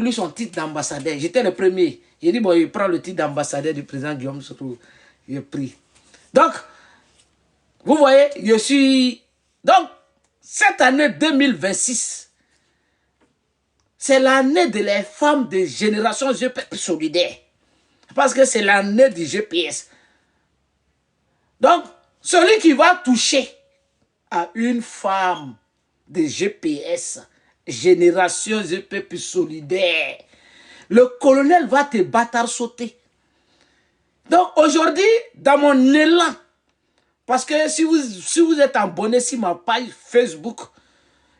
voulu son titre d'ambassadeur. J'étais le premier. J'ai dit, bon, il prend le titre d'ambassadeur du président Guillaume Soro. J'ai pris. Donc, vous voyez, je suis... Donc, cette année 2026, c'est l'année de les femmes de génération GPS solidaire. Parce que c'est l'année du GPS. Donc, celui qui va toucher à une femme de GPS, génération GPS solidaire, le colonel va te bâtard sauter. Donc, aujourd'hui, dans mon élan, parce que si vous êtes abonné sur ma page Facebook,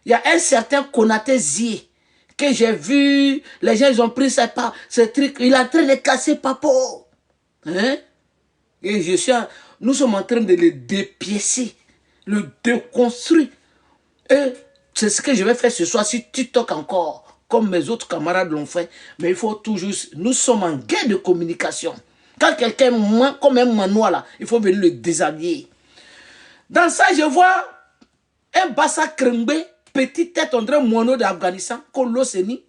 il y a un certain Konaté Zie que j'ai vu, les gens ils ont pris ce truc, il est en train de casser Papo. Hein? Et nous sommes en train de le dépiécer, le déconstruire. Et c'est ce que je vais faire ce soir sur TikTok encore, comme mes autres camarades l'ont fait. Mais il faut toujours, nous sommes en guerre de communication. Quand quelqu'un ment comme un manoir là, il faut venir le déshabiller. Dans ça, je vois un Bassa Krembe, petite tête, on dirait mono d'Afghanistan, Koloseni,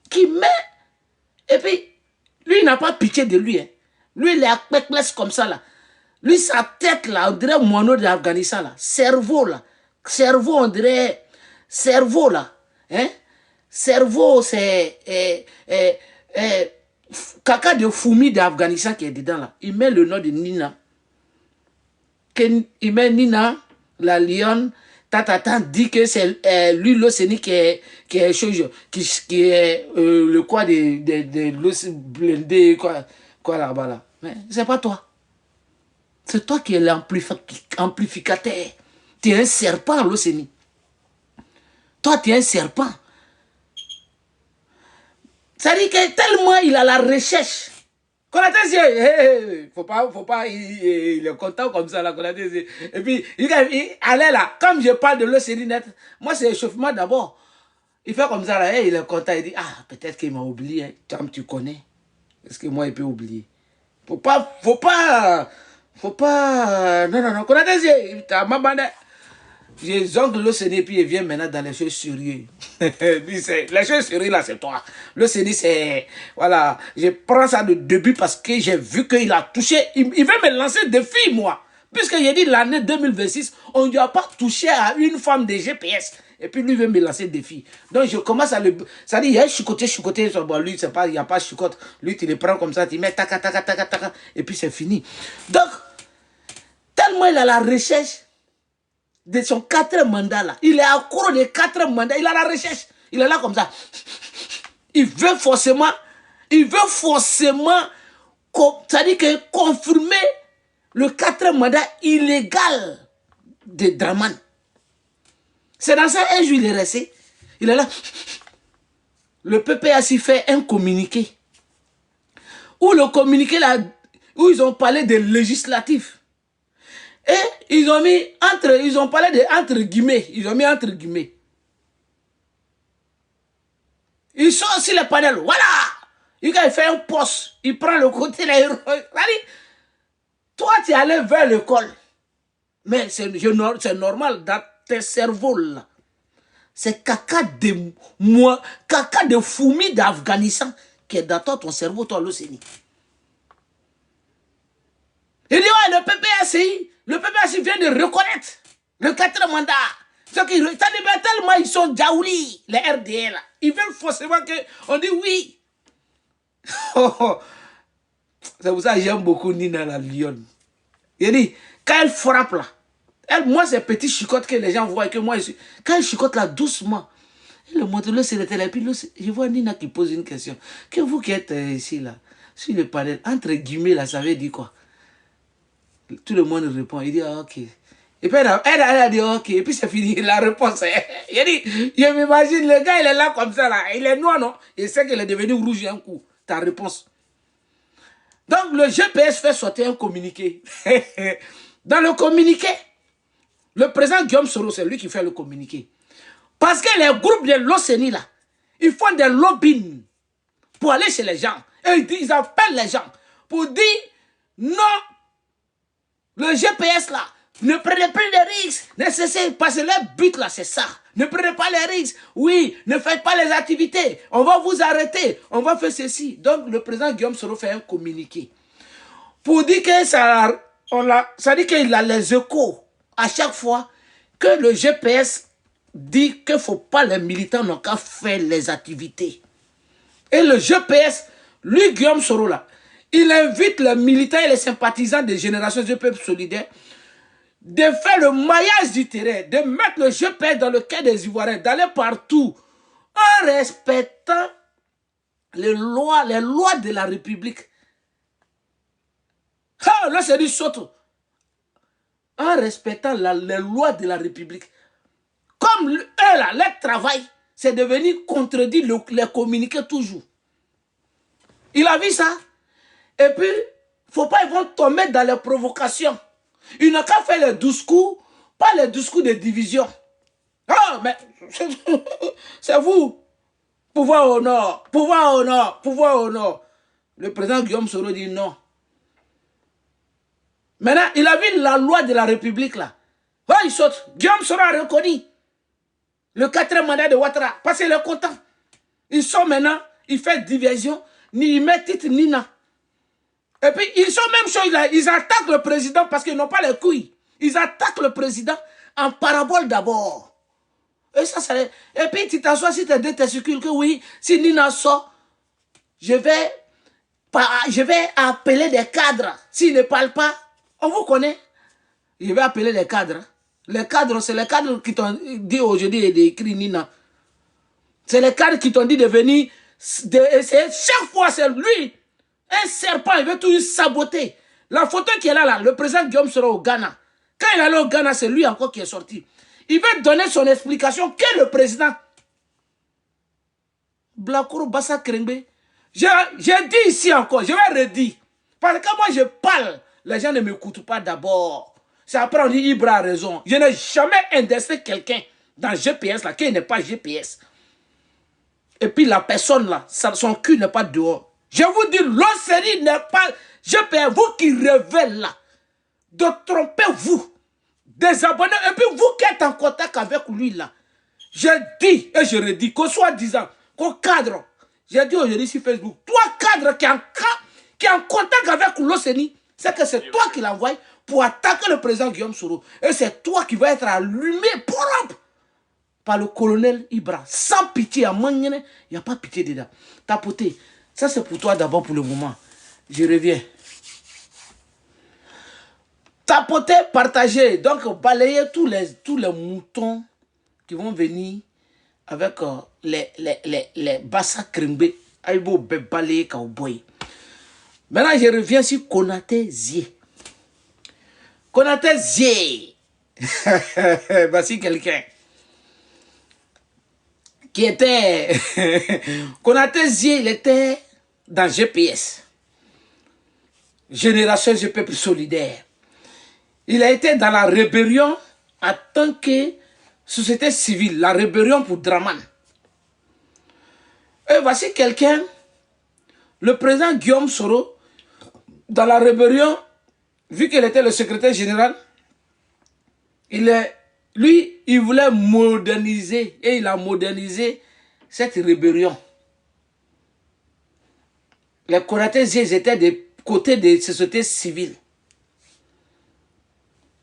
qui met, et puis, lui, il n'a pas pitié de lui. Hein. Lui, il est à Pekles comme ça, là. Lui, sa tête, là, on dirait mono d'Afghanistan, là. Cerveau, là. Cerveau, on dirait, cerveau, là. Hein? Cerveau, c'est, caca de Foumi d'Afghanistan qui est dedans, là. Il met le nom de Nina. Il met Nina, la lionne, Tatatan dit que c'est lui l'Océanie qui est le quoi de l'Océanie blindé, quoi là-bas là. Mais c'est pas toi. C'est toi qui es l'amplificateur. Tu es un serpent, l'Océanie. Toi, tu es un serpent. Ça dit que tellement il a la recherche. Faut pas, il est content comme ça, là, et puis, il allait là, comme je parle de l'Océanie net, moi, c'est échauffement d'abord. Il fait comme ça, là, il est content, il dit, ah, peut-être qu'il m'a oublié, hein. Tu connais. Est-ce que moi, il peut oublier? Faut pas, non, t'as ma bande. Je zongle l'Océanie, puis il vient maintenant dans les choses sérieuses. Les choses sérieuses, là, c'est toi. L'Océanie, c'est... Voilà. Je prends ça de début parce que j'ai vu qu'il a touché... Il veut me lancer des défi, moi. Puisque j'ai dit l'année 2026, on ne lui a pas touché à une femme de GPS. Et puis lui veut me lancer des défi. Donc je commence à le... Ça dit, il y a chicoté. Bon, lui, c'est pas... Il n'y a pas chicote. Lui, tu le prends comme ça, tu mets taca. Et puis c'est fini. Donc, tellement il a la recherche de son 4e mandat là. Il est à court de 4e mandat. Il a la recherche. Il est là comme ça. Il veut forcément, c'est-à-dire que confirmer le 4e mandat illégal de Draman. C'est dans ça, un jour il est resté. Il est là. Le PPAC fait un communiqué. Où le communiqué là, où ils ont parlé de législatif. Et ils ont parlé de entre guillemets. Ils ont mis entre guillemets. Ils sont sur le panel. Voilà. Il fait un poste. Il prend le côté là. Toi, tu es allé vers l'école. Mais c'est normal dans tes cerveaux là. C'est caca de fourmi d'Afghanistan qui est dans ton cerveau, toi, l'Océanie. Il dit, ouais, le PPAC vient de reconnaître le 4e mandat. Tellement ils sont jaoulis, les RDL là. Ils veulent forcément qu'on dise oui. C'est pour ça que j'aime beaucoup Nina la lionne. Il dit, quand elle frappe là, moi c'est petit chicote que les gens voient et que moi, quand elle chicote là doucement, elle montre le sénateur et puis je vois Nina qui pose une question. Que vous qui êtes ici là, sur le panel, entre guillemets là, ça veut dire quoi? Tout le monde répond, il dit, ah, ok. Et puis elle a dit, ok, et puis c'est fini, la réponse. Il dit, je m'imagine, le gars, il est là comme ça, là. Il est noir, non? Il sait qu'il est devenu rouge un coup. Ta réponse. Donc, le GPS fait sortir un communiqué. Dans le communiqué, le président Guillaume Soro, c'est lui qui fait le communiqué. Parce que les groupes de l'Océanie, là, ils font des lobbying pour aller chez les gens. Et ils appellent les gens pour dire, non, le GPS, là, ne prenez plus de risques, nécessaires, parce que leur but, là, c'est ça. ne prenez pas les risques. Oui, ne faites pas les activités. On va vous arrêter. On va faire ceci. Donc, le président Guillaume Soro fait un communiqué. Pour dire que ça dit qu'il a les échos à chaque fois que le GPS dit qu'il ne faut pas les militants n'ont qu'à faire les activités. Et le GPS, lui, Guillaume Soro, là, il invite les militants et les sympathisants des générations du peuple solidaire de faire le maillage du terrain, de mettre le GPS dans le cœur des Ivoiriens, d'aller partout en respectant les lois de la République. Ah, là, c'est du saut. En respectant les lois de la République. Comme eux, là, leur travail, c'est de venir contredire les communiqués toujours. Il a vu ça. Et puis, il ne faut pas, ils vont tomber dans les provocations. Il n'a qu'à faire les discours, pas les discours de division. Ah, mais c'est vous. Pouvoir au nord, pouvoir au nord, pouvoir au nord. Le président Guillaume Soro dit non. Maintenant, il a vu la loi de la République là. Oh, il saute. Guillaume Soro a reconnu le 4e mandat de Ouattara. Parce qu'il est content. Ils sont maintenant, il fait diversion, ni il met titre ni non. Et puis, ils sont même chose là. Ils attaquent le président parce qu'ils n'ont pas les couilles. Ils attaquent le président en parabole d'abord. Et ça, c'est... Et puis, tu t'assois si tes deux testicules que oui, si Nina sort, je vais appeler des cadres. S'ils ne parlent pas, on vous connaît. Je vais appeler les cadres. Les cadres, c'est les cadres qui t'ont dit aujourd'hui d'écrire Nina. C'est les cadres qui t'ont dit de venir essayer. Chaque fois, c'est lui. Un serpent, il veut tout saboter. La photo qui est là, le président Guillaume sera au Ghana. Quand il est allé au Ghana, c'est lui encore qui est sorti. Il veut donner son explication. Quel est le président? Blakoro Bassa Krembe. J'ai dit ici encore, je vais redire. Parce que moi je parle, les gens ne m'écoutent pas d'abord. C'est après on dit Ibra a raison. Je n'ai jamais indexé quelqu'un dans GPS là, qui n'est pas GPS. Et puis la personne là, son cul n'est pas dehors. Je vous dis, l'Océanie n'est pas... GPS, vous qui rêvez là, de tromper vous, des abonnés, et puis vous qui êtes en contact avec lui là. Je dis, et je redis, qu'on soit disant, qu'au cadre, j'ai dit aujourd'hui sur Facebook, toi cadre qui est en contact avec l'Océanie, c'est que c'est toi qui l'envoies pour attaquer le président Guillaume Soro. Et c'est toi qui vas être allumé propre par le colonel Ibra. Sans pitié, à Mangene, il n'y a pas pitié dedans. Tapoter. Ça, c'est pour toi d'abord pour le moment. Je reviens. Tapoter, partager. Donc, balayer tous les moutons qui vont venir avec les Bassa Krembe. Aïbo balayer cowboy. Maintenant, je reviens sur Konaté Zie. Konaté Zie. Voici quelqu'un qui était... Konaté Zie, il était dans GPS. Génération du peuple solidaire. Il a été dans la rébellion en tant que société civile. La rébellion pour Draman. Et voici quelqu'un, le président Guillaume Soro, dans la rébellion, vu qu'il était le secrétaire général, lui, il voulait moderniser, et il a modernisé cette rébellion. Les Konatés étaient des côtés des sociétés civiles.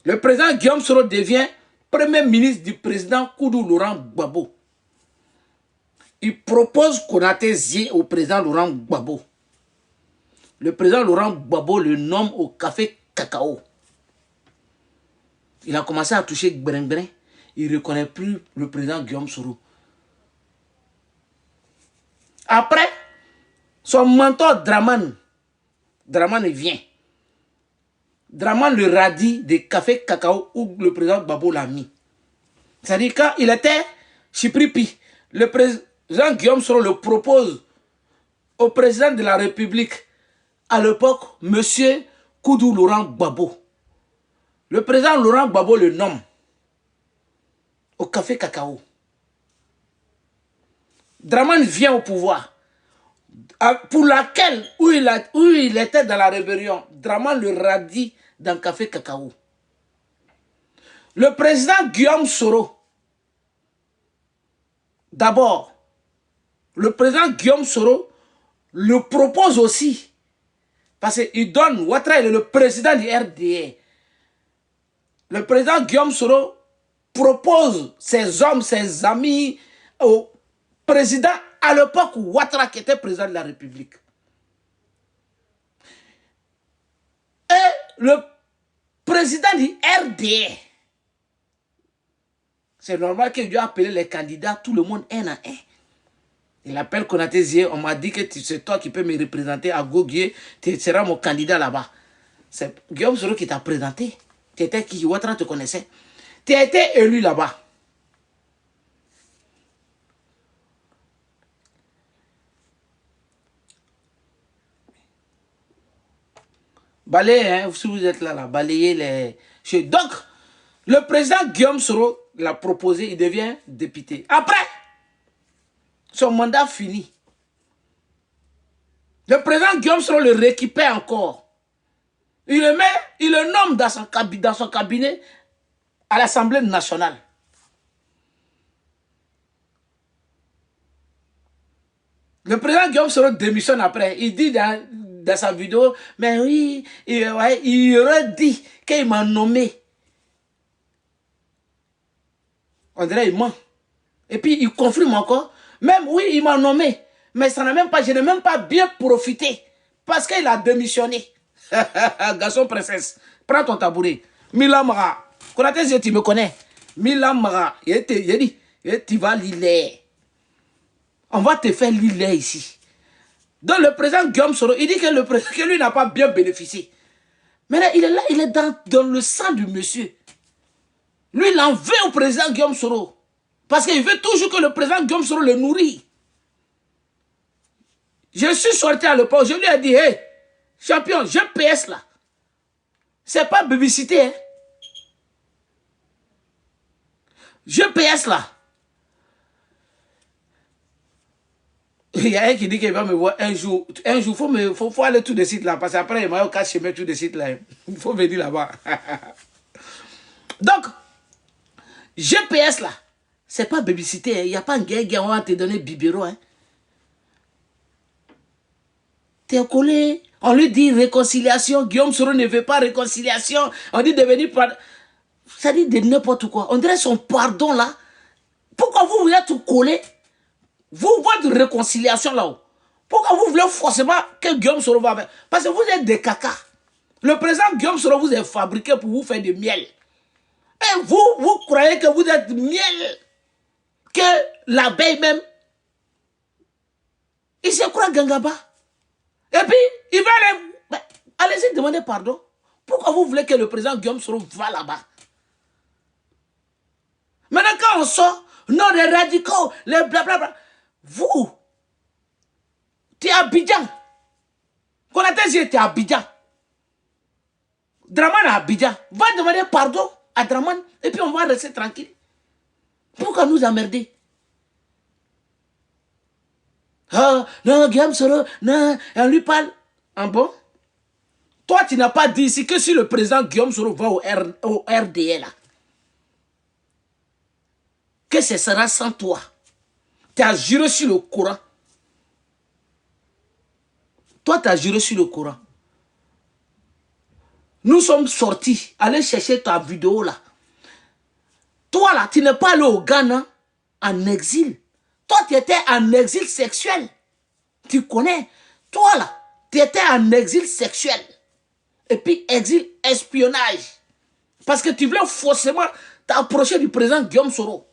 Le président Guillaume Soro devient premier ministre du président Koudou Laurent Gbagbo. Il propose Konaté Zie au président Laurent Gbagbo. Le président Laurent Gbagbo le nomme au café Cacao. Il a commencé à toucher Gbren. Il ne reconnaît plus le président Guillaume Soro. Après, son mentor Draman vient. Draman le radie des cafés Cacao où le président Gbagbo l'a mis. C'est-à-dire quand il était Chipripi, le président Guillaume Soro le propose au président de la République à l'époque, M. Koudou Laurent Gbagbo. Le président Laurent Gbagbo le nomme au café Cacao. Draman vient au pouvoir. Pour laquelle, où il était dans la rébellion, Draman le radie dans le café Cacao. Le président Guillaume Soro d'abord, le président Guillaume Soro le propose aussi. Parce qu'il donne, Ouattara est le président du RDA. Le président Guillaume Soro propose ses hommes, ses amis au président à l'époque où Ouattara qui était président de la République. Et le président du RDA, c'est normal qu'il doit appeler les candidats, tout le monde un à un. Il appelle Konaté Zié, on m'a dit que c'est toi qui peux me représenter à Goguier, tu seras mon candidat là-bas. C'est Guillaume Soro qui t'a présenté. Tu étais qui? Ouattara te connaissait. Tu as été élu là-bas. Balayez, hein, si vous êtes là, balayez les... Donc, le président Guillaume Soro l'a proposé, il devient député. Après, son mandat fini. Le président Guillaume Soro le récupère encore. Il le nomme dans son cabinet à l'Assemblée nationale. Le président Guillaume Soro démissionne après. Il dit dans sa vidéo, mais oui, il aurait dit qu'il m'a nommé. On dirait qu'il ment. Et puis il confirme encore. Même oui, il m'a nommé. Mais ça n'a même pas, je n'ai même pas bien profité. Parce qu'il a démissionné. Garçon princesse, prends ton tabouret. Milan Mara. Konaté, tu me connais. Milan Mara. Il dit, tu vas l'îler. On va te faire l'îler ici. Donc le président Guillaume Soro, il dit que lui n'a pas bien bénéficié. Mais là, il est là, il est dans le sang du monsieur. Lui, il en veut au président Guillaume Soro. Parce qu'il veut toujours que le président Guillaume Soro le nourrit. Je suis sorti à l'époque, je lui ai dit, hey, champion, GPS là. C'est pas publicité, hein. GPS là. Il y a un qui dit qu'il va me voir un jour. Un jour, faut aller tout de suite là. Parce qu'après, il m'a caché chemin tout de suite là. Il faut venir là-bas. Donc, GPS là, c'est pas publicité. Il n'y a pas un gars on va te donner biberon. Hein. Tu es collé. On lui dit réconciliation. Guillaume Soro ne veut pas réconciliation. On dit devenir pardon. Ça dit de n'importe quoi. On dirait son pardon là. Pourquoi vous voulez tout coller? Vous, votre réconciliation là-haut. Pourquoi vous voulez forcément que Guillaume Soro va faire? Parce que vous êtes des caca. Le président Guillaume Soro vous est fabriqué pour vous faire du miel. Et vous croyez que vous êtes miel. Que l'abeille même. Il se croit Gangaba. Et puis, il va aller... Allez-y demander pardon. Pourquoi vous voulez que le président Guillaume Soro va là-bas? Maintenant, quand on sort, non, les radicaux, les blablabla. Vous, tu es à Abidjan. Konaté Zié, tu es à Abidjan. Draman à Abidjan. Va demander pardon à Draman et puis on va rester tranquille. Pourquoi nous emmerder? Ah, non, Guillaume Soro, non, on lui parle. Ah bon? Toi, tu n'as pas dit ici que si le président Guillaume Soro va au RDA là, que ce sera sans toi. Tu as juré sur le Coran. Toi, tu as juré sur le Coran. Nous sommes sortis. Allez chercher ta vidéo là. Toi là, tu n'es pas allé au Ghana en exil. Toi, tu étais en exil sexuel. Tu connais. Toi là, tu étais en exil sexuel. Et puis exil espionnage. Parce que tu voulais forcément t'approcher du président Guillaume Soro.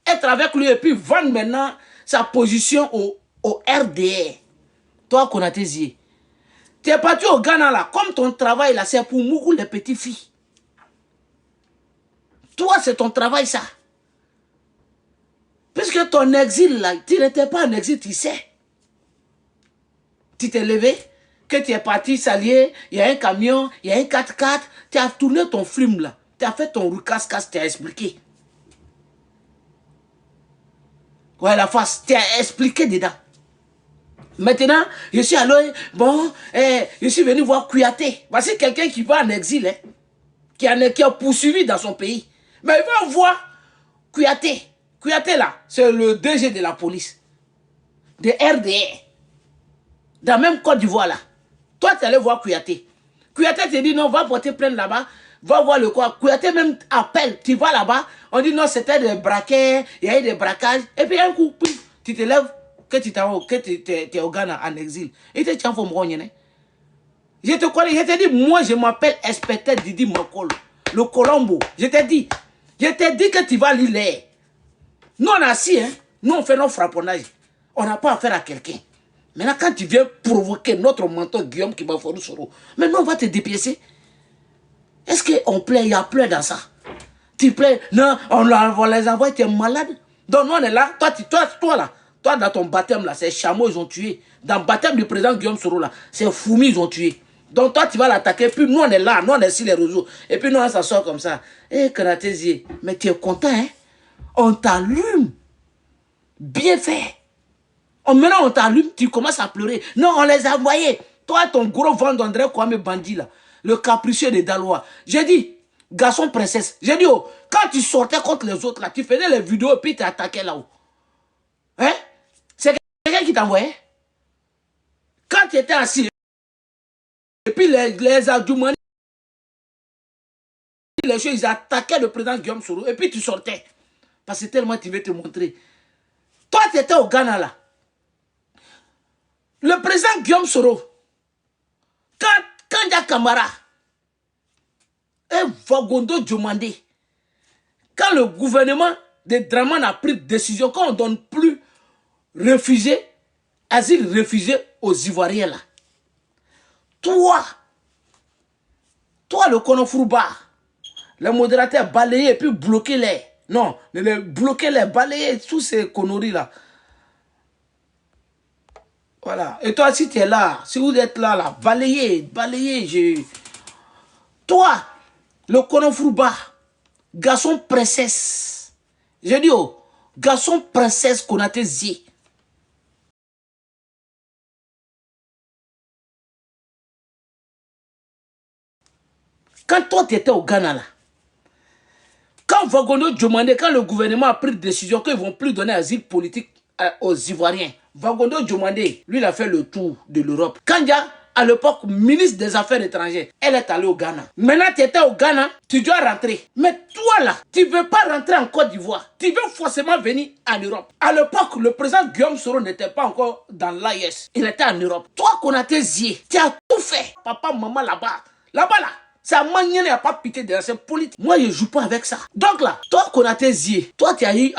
Être avec lui et puis vendre maintenant sa position au RDA. Toi, Konaté Zié. Tu es parti au Ghana là. Comme ton travail là, c'est pour mourir les petites filles. Toi, c'est ton travail ça. Puisque ton exil là, tu n'étais pas en exil, tu sais. Tu t'es levé, que tu es parti s'allier, il y a un camion, il y a un 4x4, tu as tourné ton film là. Tu as fait ton roucasse-casse, tu as expliqué. Ouais, la face, tu as expliqué dedans. Maintenant, je suis allé, bon, je suis venu voir Kouyaté. Voici quelqu'un qui va en exil, hein, qui est poursuivi dans son pays. Mais il va voir Kouyaté. Kouyaté là, c'est le DG de la police. De RDR. Dans la même Côte d'Ivoire là. Toi, tu allais voir Kouyaté. Kouyaté te dit non, va porter plainte là-bas. Va voir le quoi. Kouyaté même appelle. Tu vas là-bas. On dit non, c'était des braquets. Il y a eu des braquages. Et puis un coup, tu te lèves. Que tu es au Ghana en exil. Et tu tiens pour moi. Je te connais. Je te dis, moi, je m'appelle inspecteur Didi Makolo. Le Colombo. Je te dis que tu vas lire. Nous, on a assis, hein. Nous, on fait nos frapponnage. On n'a pas affaire à quelqu'un. Maintenant, quand tu viens provoquer notre mentor Guillaume qui m'a fourni Soro, maintenant on va te dépiécer. Est-ce qu'on plaît? Il y a plein dans ça. Tu plais? Non, on les envoie, tu es malade. Donc nous on est là, toi là, toi dans ton baptême là, c'est chameaux ils ont tué. Dans le baptême du président Guillaume Soro là, c'est fourmis ils ont tué. Donc toi tu vas l'attaquer, puis nous on est là, nous on est sur les réseaux. Et puis nous on s'assoit comme ça. Eh Kanatézié, mais tu es content hein? On t'allume. Bien fait. Maintenant, on t'allume, tu commences à pleurer. Non, on les a envoyés. Toi, ton gros ventre d'André Kwame bandit là, le capricieux de Dalois. J'ai dit, garçon princesse, j'ai dit, oh, quand tu sortais contre les autres là, tu faisais les vidéos et puis tu attaquais là-haut. Hein? C'est quelqu'un qui t'envoyait? Quand tu étais assis, et puis les adjoumani, les choses, ils attaquaient le président Guillaume Soro et puis tu sortais. Parce que tellement tu veux te montrer. Toi, tu étais au Ghana là. Le président Guillaume Soro, quand Kanja Kamara et Vagondo Djomandé, quand le gouvernement de Draman a pris décision, quand on ne donne plus réfugiés, asile réfugiés aux Ivoiriens là, toi le Konofourouba, les modérateurs balayés et puis bloquer les, non, bloquer les, balayer tous ces conneries là. Voilà. Et toi, si tu es là, si vous êtes là, balayez, Toi, le Konofourouba, garçon princesse. Je dis, oh, garçon princesse Konaté Zi. Quand toi, tu étais au Ghana, là, quand Vagondo Djomandé, quand le gouvernement a pris décision qu'ils ne vont plus donner asile politique aux Ivoiriens, Vagondo Djomandé, lui, il a fait le tour de l'Europe. Kanja, à l'époque, ministre des Affaires étrangères, elle est allée au Ghana. Maintenant, tu étais au Ghana, tu dois rentrer. Mais toi, là, tu ne veux pas rentrer en Côte d'Ivoire. Tu veux forcément venir en Europe. À l'époque, le président Guillaume Soro n'était pas encore dans l'AIS. Il était en Europe. Toi, Konaté Zié, tu as tout fait. Papa, maman, là-bas. Là-bas, là. Ça m'a n'y a pas pitié de c'est politique. Moi, je ne joue pas avec ça. Donc là, toi, Konaté Zié, toi, tu as eu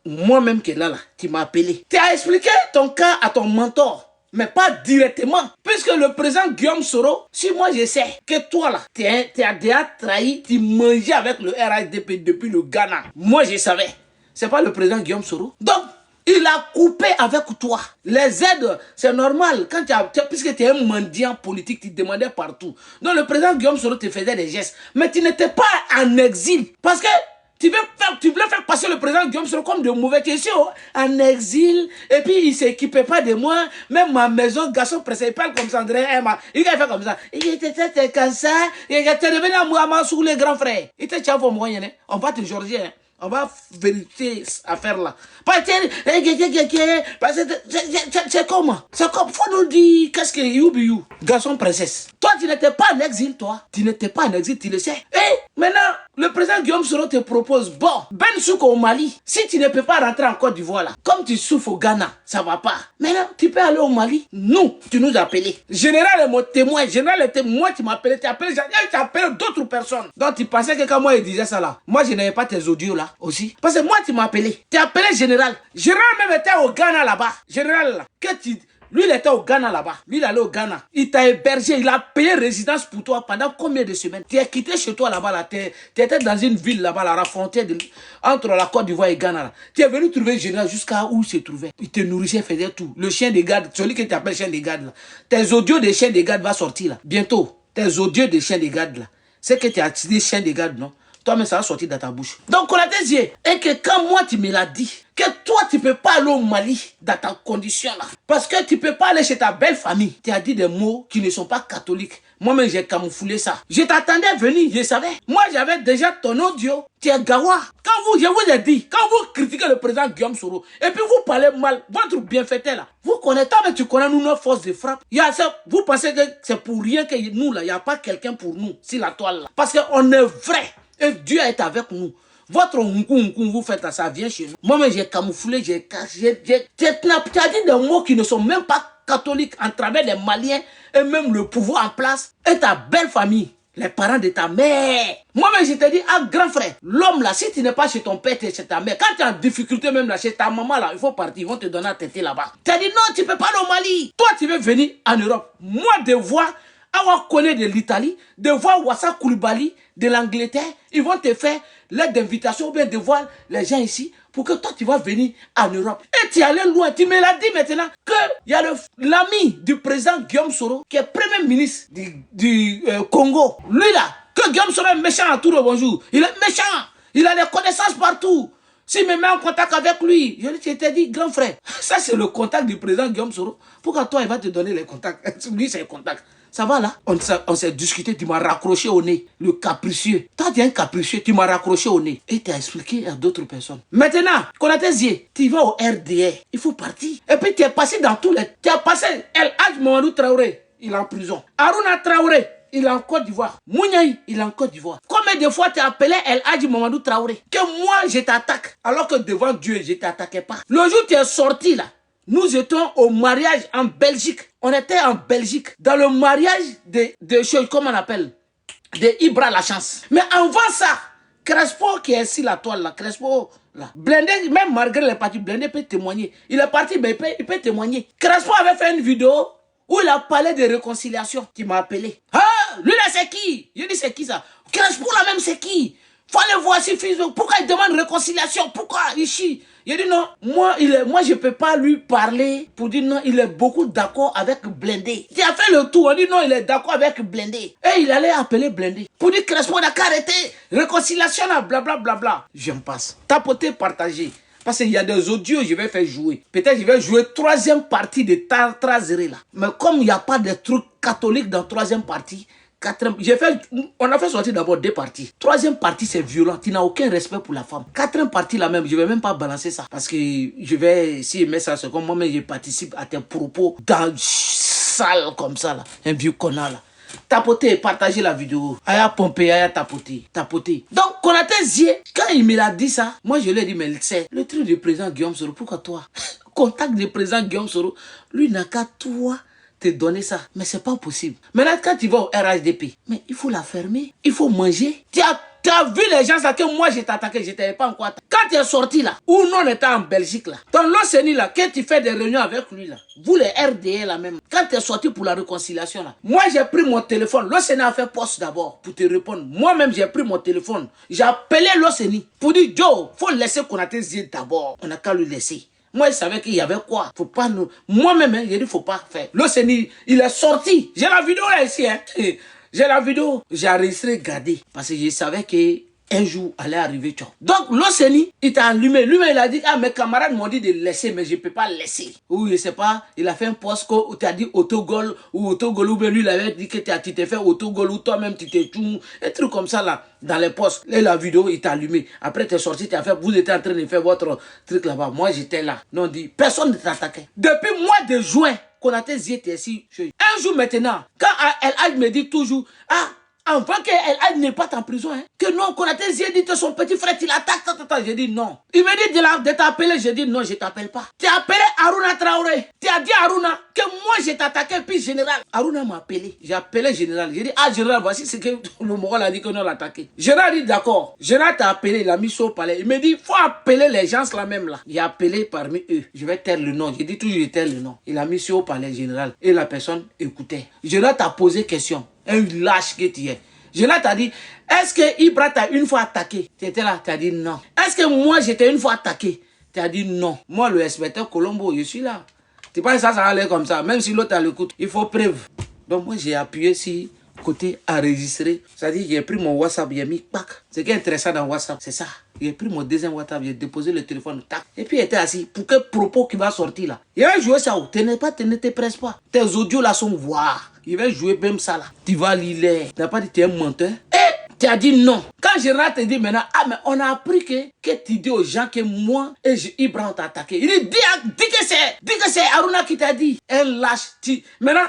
moi-même qui est là, tu m'as appelé. Tu as expliqué ton cas à ton mentor. Mais pas directement. Puisque le président Guillaume Soro, si moi je sais que toi là, tu as déjà trahi, tu mangeais avec le RHDP depuis le Ghana. Moi je savais. C'est pas le président Guillaume Soro. Donc, il a coupé avec toi. Les aides, c'est normal. Quand puisque tu es un mendiant politique, tu demandais partout. Donc le président Guillaume Soro te faisait des gestes. Mais tu n'étais pas en exil. Parce que tu voulais faire passer le président Guillaume Soro comme de mauvais questions en exil. Et puis, il ne s'équipait pas de moi. Même ma maison, garçon pressé, il parle comme ça, André. Il a fait comme ça. Il était comme ça. Il était devenu à moi sous les grands frères. Il était tchao pour moi. On va te Georgien. On va vérifier cette affaire-là. C'est comment? C'est comme, faut nous dire, qu'est-ce que you, garçon princesse. Toi, tu n'étais pas en exil, toi. Tu n'étais pas en exil, tu le sais. Et maintenant, le président Guillaume Soro te propose, bon, Ben Souk au Mali, si tu ne peux pas rentrer en Côte d'Ivoire là, comme tu souffres au Ghana, ça va pas. Maintenant, tu peux aller au Mali. Nous, tu nous as appelés. Général est mon témoin. Général était moi, tu m'as appelé. Tu as appelé d'autres personnes. Donc, tu pensais que quand moi, il disait ça là, moi, je n'avais pas tes audios là aussi. Parce que moi, tu m'as appelé. Tu as appelé Général. Général même était au Ghana là-bas. Général là. Lui, il était au Ghana là-bas. Lui, il allait au Ghana. Il t'a hébergé. Il a payé résidence pour toi pendant combien de semaines? Tu es quitté chez toi là-bas. Là. Tu étais dans une ville là-bas, à la frontière entre la Côte d'Ivoire et Ghana. Là. Tu es venu trouver Général jusqu'à où il se trouvait. Il te nourrissait, faisait tout. Le chien de garde, celui que tu appelles chien de garde là. Tes audios de chien de garde va sortir là. Bientôt. Tes audios de chien de garde là. C'est que tu as dit chien de garde, non? Toi-même, ça va sortir dans ta bouche. Donc, on a des yeux. Et que quand moi, tu me l'as dit, que toi, tu ne peux pas aller au Mali dans ta condition là. Parce que tu ne peux pas aller chez ta belle famille. Tu as dit des mots qui ne sont pas catholiques. Moi-même, j'ai camouflé ça. Je t'attendais venir, je savais. Moi, j'avais déjà ton audio. Tu es gawa. Je vous ai dit, quand vous critiquez le président Guillaume Soro, et puis vous parlez mal, votre bienfaiteur là, vous connaissez, mais tu connais nous, nos forces de frappe. Vous pensez que c'est pour rien que nous là, il n'y a pas quelqu'un pour nous, si la toile là. Parce qu'on est vrai, et Dieu est avec nous. Votre vous faites ça vient chez nous. Moi-même, j'ai camouflé, j'ai caché, tu as dit des mots qui ne sont même pas catholiques en travers des Maliens et même le pouvoir en place et ta belle famille. Les parents de ta mère. Moi-même, je te dis, ah, grand frère, l'homme là, si tu n'es pas chez ton père, tu es chez ta mère. Quand tu es en difficulté même là, chez ta maman là, il faut partir, ils vont te donner à têter là-bas. Tu as dit, non, tu ne peux pas aller au Mali. Toi, tu veux venir en Europe. Moi, de voir, avoir connu de l'Italie, de voir Wassa Koulibaly, de l'Angleterre, ils vont te faire l'aide d'invitation ou bien de voir les gens ici pour que toi, tu vas venir en Europe. Et tu es allé loin. Tu me l'as dit maintenant qu'il y a l'ami du président Guillaume Soro qui est premier ministre du Congo. Lui là, que Guillaume Soro est méchant à tout le bonjour. Il est méchant. Il a des connaissances partout. S'il me met en contact avec lui, je t'ai dit, grand frère, ça c'est le contact du président Guillaume Soro. Pourquoi toi, il va te donner les contacts? Lui, c'est les contacts. Ça va là? On s'est discuté, tu m'as raccroché au nez. Le capricieux. Toi, tu es un capricieux, tu m'as raccroché au nez. Et tu as expliqué à d'autres personnes. Maintenant, Konaté Zie, tu vas au RDR. Il faut partir. Et puis tu es passé dans tous les... Tu as passé El Hadj Mamadou Traoré, il est en prison. Aruna Traoré, il est en Côte d'Ivoire. Mouniaï, il est en Côte d'Ivoire. Combien de fois tu as appelé El Hadj Mamadou Traoré? Que moi, je t'attaque. Alors que devant Dieu, je ne t'attaquais pas. Le jour où tu es sorti là, nous étions au mariage en Belgique. On était en Belgique, dans le mariage de choses, comment on appelle, de Ibra la chance. Mais avant ça, Crespo qui est ici la toile là, Crespo là. Blindé, même malgré les parties, Blindé peut témoigner. Il est parti, mais il peut témoigner. Crespo avait fait une vidéo où il a parlé de réconciliation. Tu m'as appelé. Ah, lui là c'est qui? Je dis c'est qui ça? Crespo là même c'est qui? Faut aller voir si fils. Pourquoi il demande réconciliation? Pourquoi ici? Il dit non, moi je peux pas lui parler pour dire non, il est beaucoup d'accord avec Blindé. Il a fait le tour, on dit non, il est d'accord avec Blindé. Et il allait appeler Blindé pour dire Crespo n'a qu'à arrêter, réconciliation là, blablabla. Bla, bla. J'en passe. Tapoter, partager. Parce qu'il y a des audios, je vais faire jouer. Peut-être je vais jouer troisième partie de Trazeré là. Mais comme il n'y a pas de trucs catholiques dans troisième partie, on a fait sortir d'abord 2 parties. Troisième partie, c'est violent. Tu n'as aucun respect pour la femme. 4e partie, là même, je vais même pas balancer ça. Parce que je vais, si je mets ça, c'est comme moi-même, je participe à tes propos dans sale comme ça, là. Un vieux connard, là. Tapoter, partager la vidéo. Aya pomper, aya tapoter. Donc, Konaté Zie, quand il me l'a dit ça, moi je lui ai dit, mais c'est le truc du président Guillaume Soro, pourquoi toi? Contact du président Guillaume Soro, lui n'a qu'à toi te donner ça. Mais c'est pas possible. Maintenant, quand tu vas au RHDP, mais il faut la fermer. Il faut manger. Tu as vu les gens là que moi je t'attaquais, je t'avais pas encore attaqué. Quand tu es sorti là, où nous on était en Belgique là, dans l'OCNI là, quand tu fais des réunions avec lui là, vous les RDA là même, quand tu es sorti pour la réconciliation là, moi j'ai pris mon téléphone, l'OCNI a fait poste d'abord pour te répondre. Moi-même j'ai pris mon téléphone, j'ai appelé l'OCNI pour dire Joe, faut laisser Konaté Zie d'abord. On n'a qu'à lui laisser. Moi, je savais qu'il y avait quoi. Faut pas nous... Moi-même, hein, j'ai dit, faut pas faire. L'OCNI, il est sorti. J'ai la vidéo là ici. Hein. J'ai la vidéo. J'ai enregistré, gardé. Parce que je savais qu'un jour allait arriver. Donc, l'OCNI, il t'a allumé. Lui-même, il a dit, ah, mes camarades m'ont dit de laisser, mais je ne peux pas laisser. Ou je sais pas, il a fait un post où tu as dit autogol, ou autogol, ou bien lui, il avait dit que tu t'es fait autogol, ou toi-même, tu t'es tout. Un truc comme ça là. Dans les postes, et la vidéo, il t'a allumé. Après, tu es sorti, tu as fait, vous étiez en train de faire votre truc là-bas. Moi, j'étais là. Non, dit, personne ne t'attaquait. Depuis le mois de juin, Konaté Zie était ici. Un jour maintenant, quand El Hadj me dit toujours, ah, avant que El Hadj n'est pas en prison, hein, que non, Konaté Zie dit que son petit frère, il attaque, j'ai dit non. Il me dit de t'appeler, j'ai dit non, je t'appelle pas. Tu as appelé Aruna Traoré. Tu as dit à Aruna que moi, je t'attaquais, puis général. Aruna m'a appelé. J'ai appelé général. J'ai dit, ah, général, voici ce que le Mogol a dit que nous l'attaqué. Général dit d'accord. Général t'a appelé, il a mis ça au palais. Il me dit, faut appeler les gens là même là. Il a appelé parmi eux. Je vais taire le nom. J'ai dit toujours, je taire le nom. Il a mis ça au palais, général. Et la personne écoutait. Général t'a posé question. Un lâche que tu es. Général t'a dit, est-ce que Ibra t'a une fois attaqué? Tu étais là, tu as dit non. Est-ce que moi j'étais une fois attaqué? Tu as dit non. Moi, le inspecteur Colombo, je suis là. Tu penses que ça va aller comme ça. Même si l'autre a l'écoute, il faut preuve. Donc moi, j'ai appuyé sur côté enregistré. C'est-à-dire j'ai pris mon WhatsApp, j'ai mis pack. Ce qui est intéressant dans WhatsApp, c'est ça. J'ai pris mon deuxième WhatsApp, j'ai déposé le téléphone, tac. Et puis il était assis. Pour quel propos qui va sortir là? Il a joué ça. Tu ne te presses pas. Tes audios là sont voir. Il va jouer même ça là. Tu vas lire. Tu n'as pas dit tu es un menteur. Et tu as dit non. Quand Gérard te dit maintenant, ah mais on a appris que tu dis aux gens que moi et Ibrahim ont attaqué. Il dit dis que c'est Aruna qui t'a dit. Un lâche. Maintenant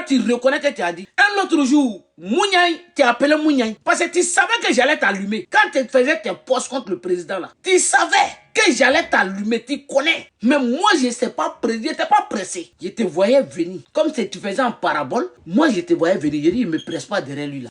tu reconnais que tu as dit. Un autre jour, Mouniaï, tu as appelé Mouniaï. Parce que tu savais que j'allais t'allumer. Quand tu faisais tes postes contre le président là, tu savais que j'allais t'allumer, tu connais. Mais moi, je n'étais pas pressé. Je te voyais venir. Comme si tu faisais en parabole, moi, je te voyais venir. Je dis, il ne me presse pas derrière lui là.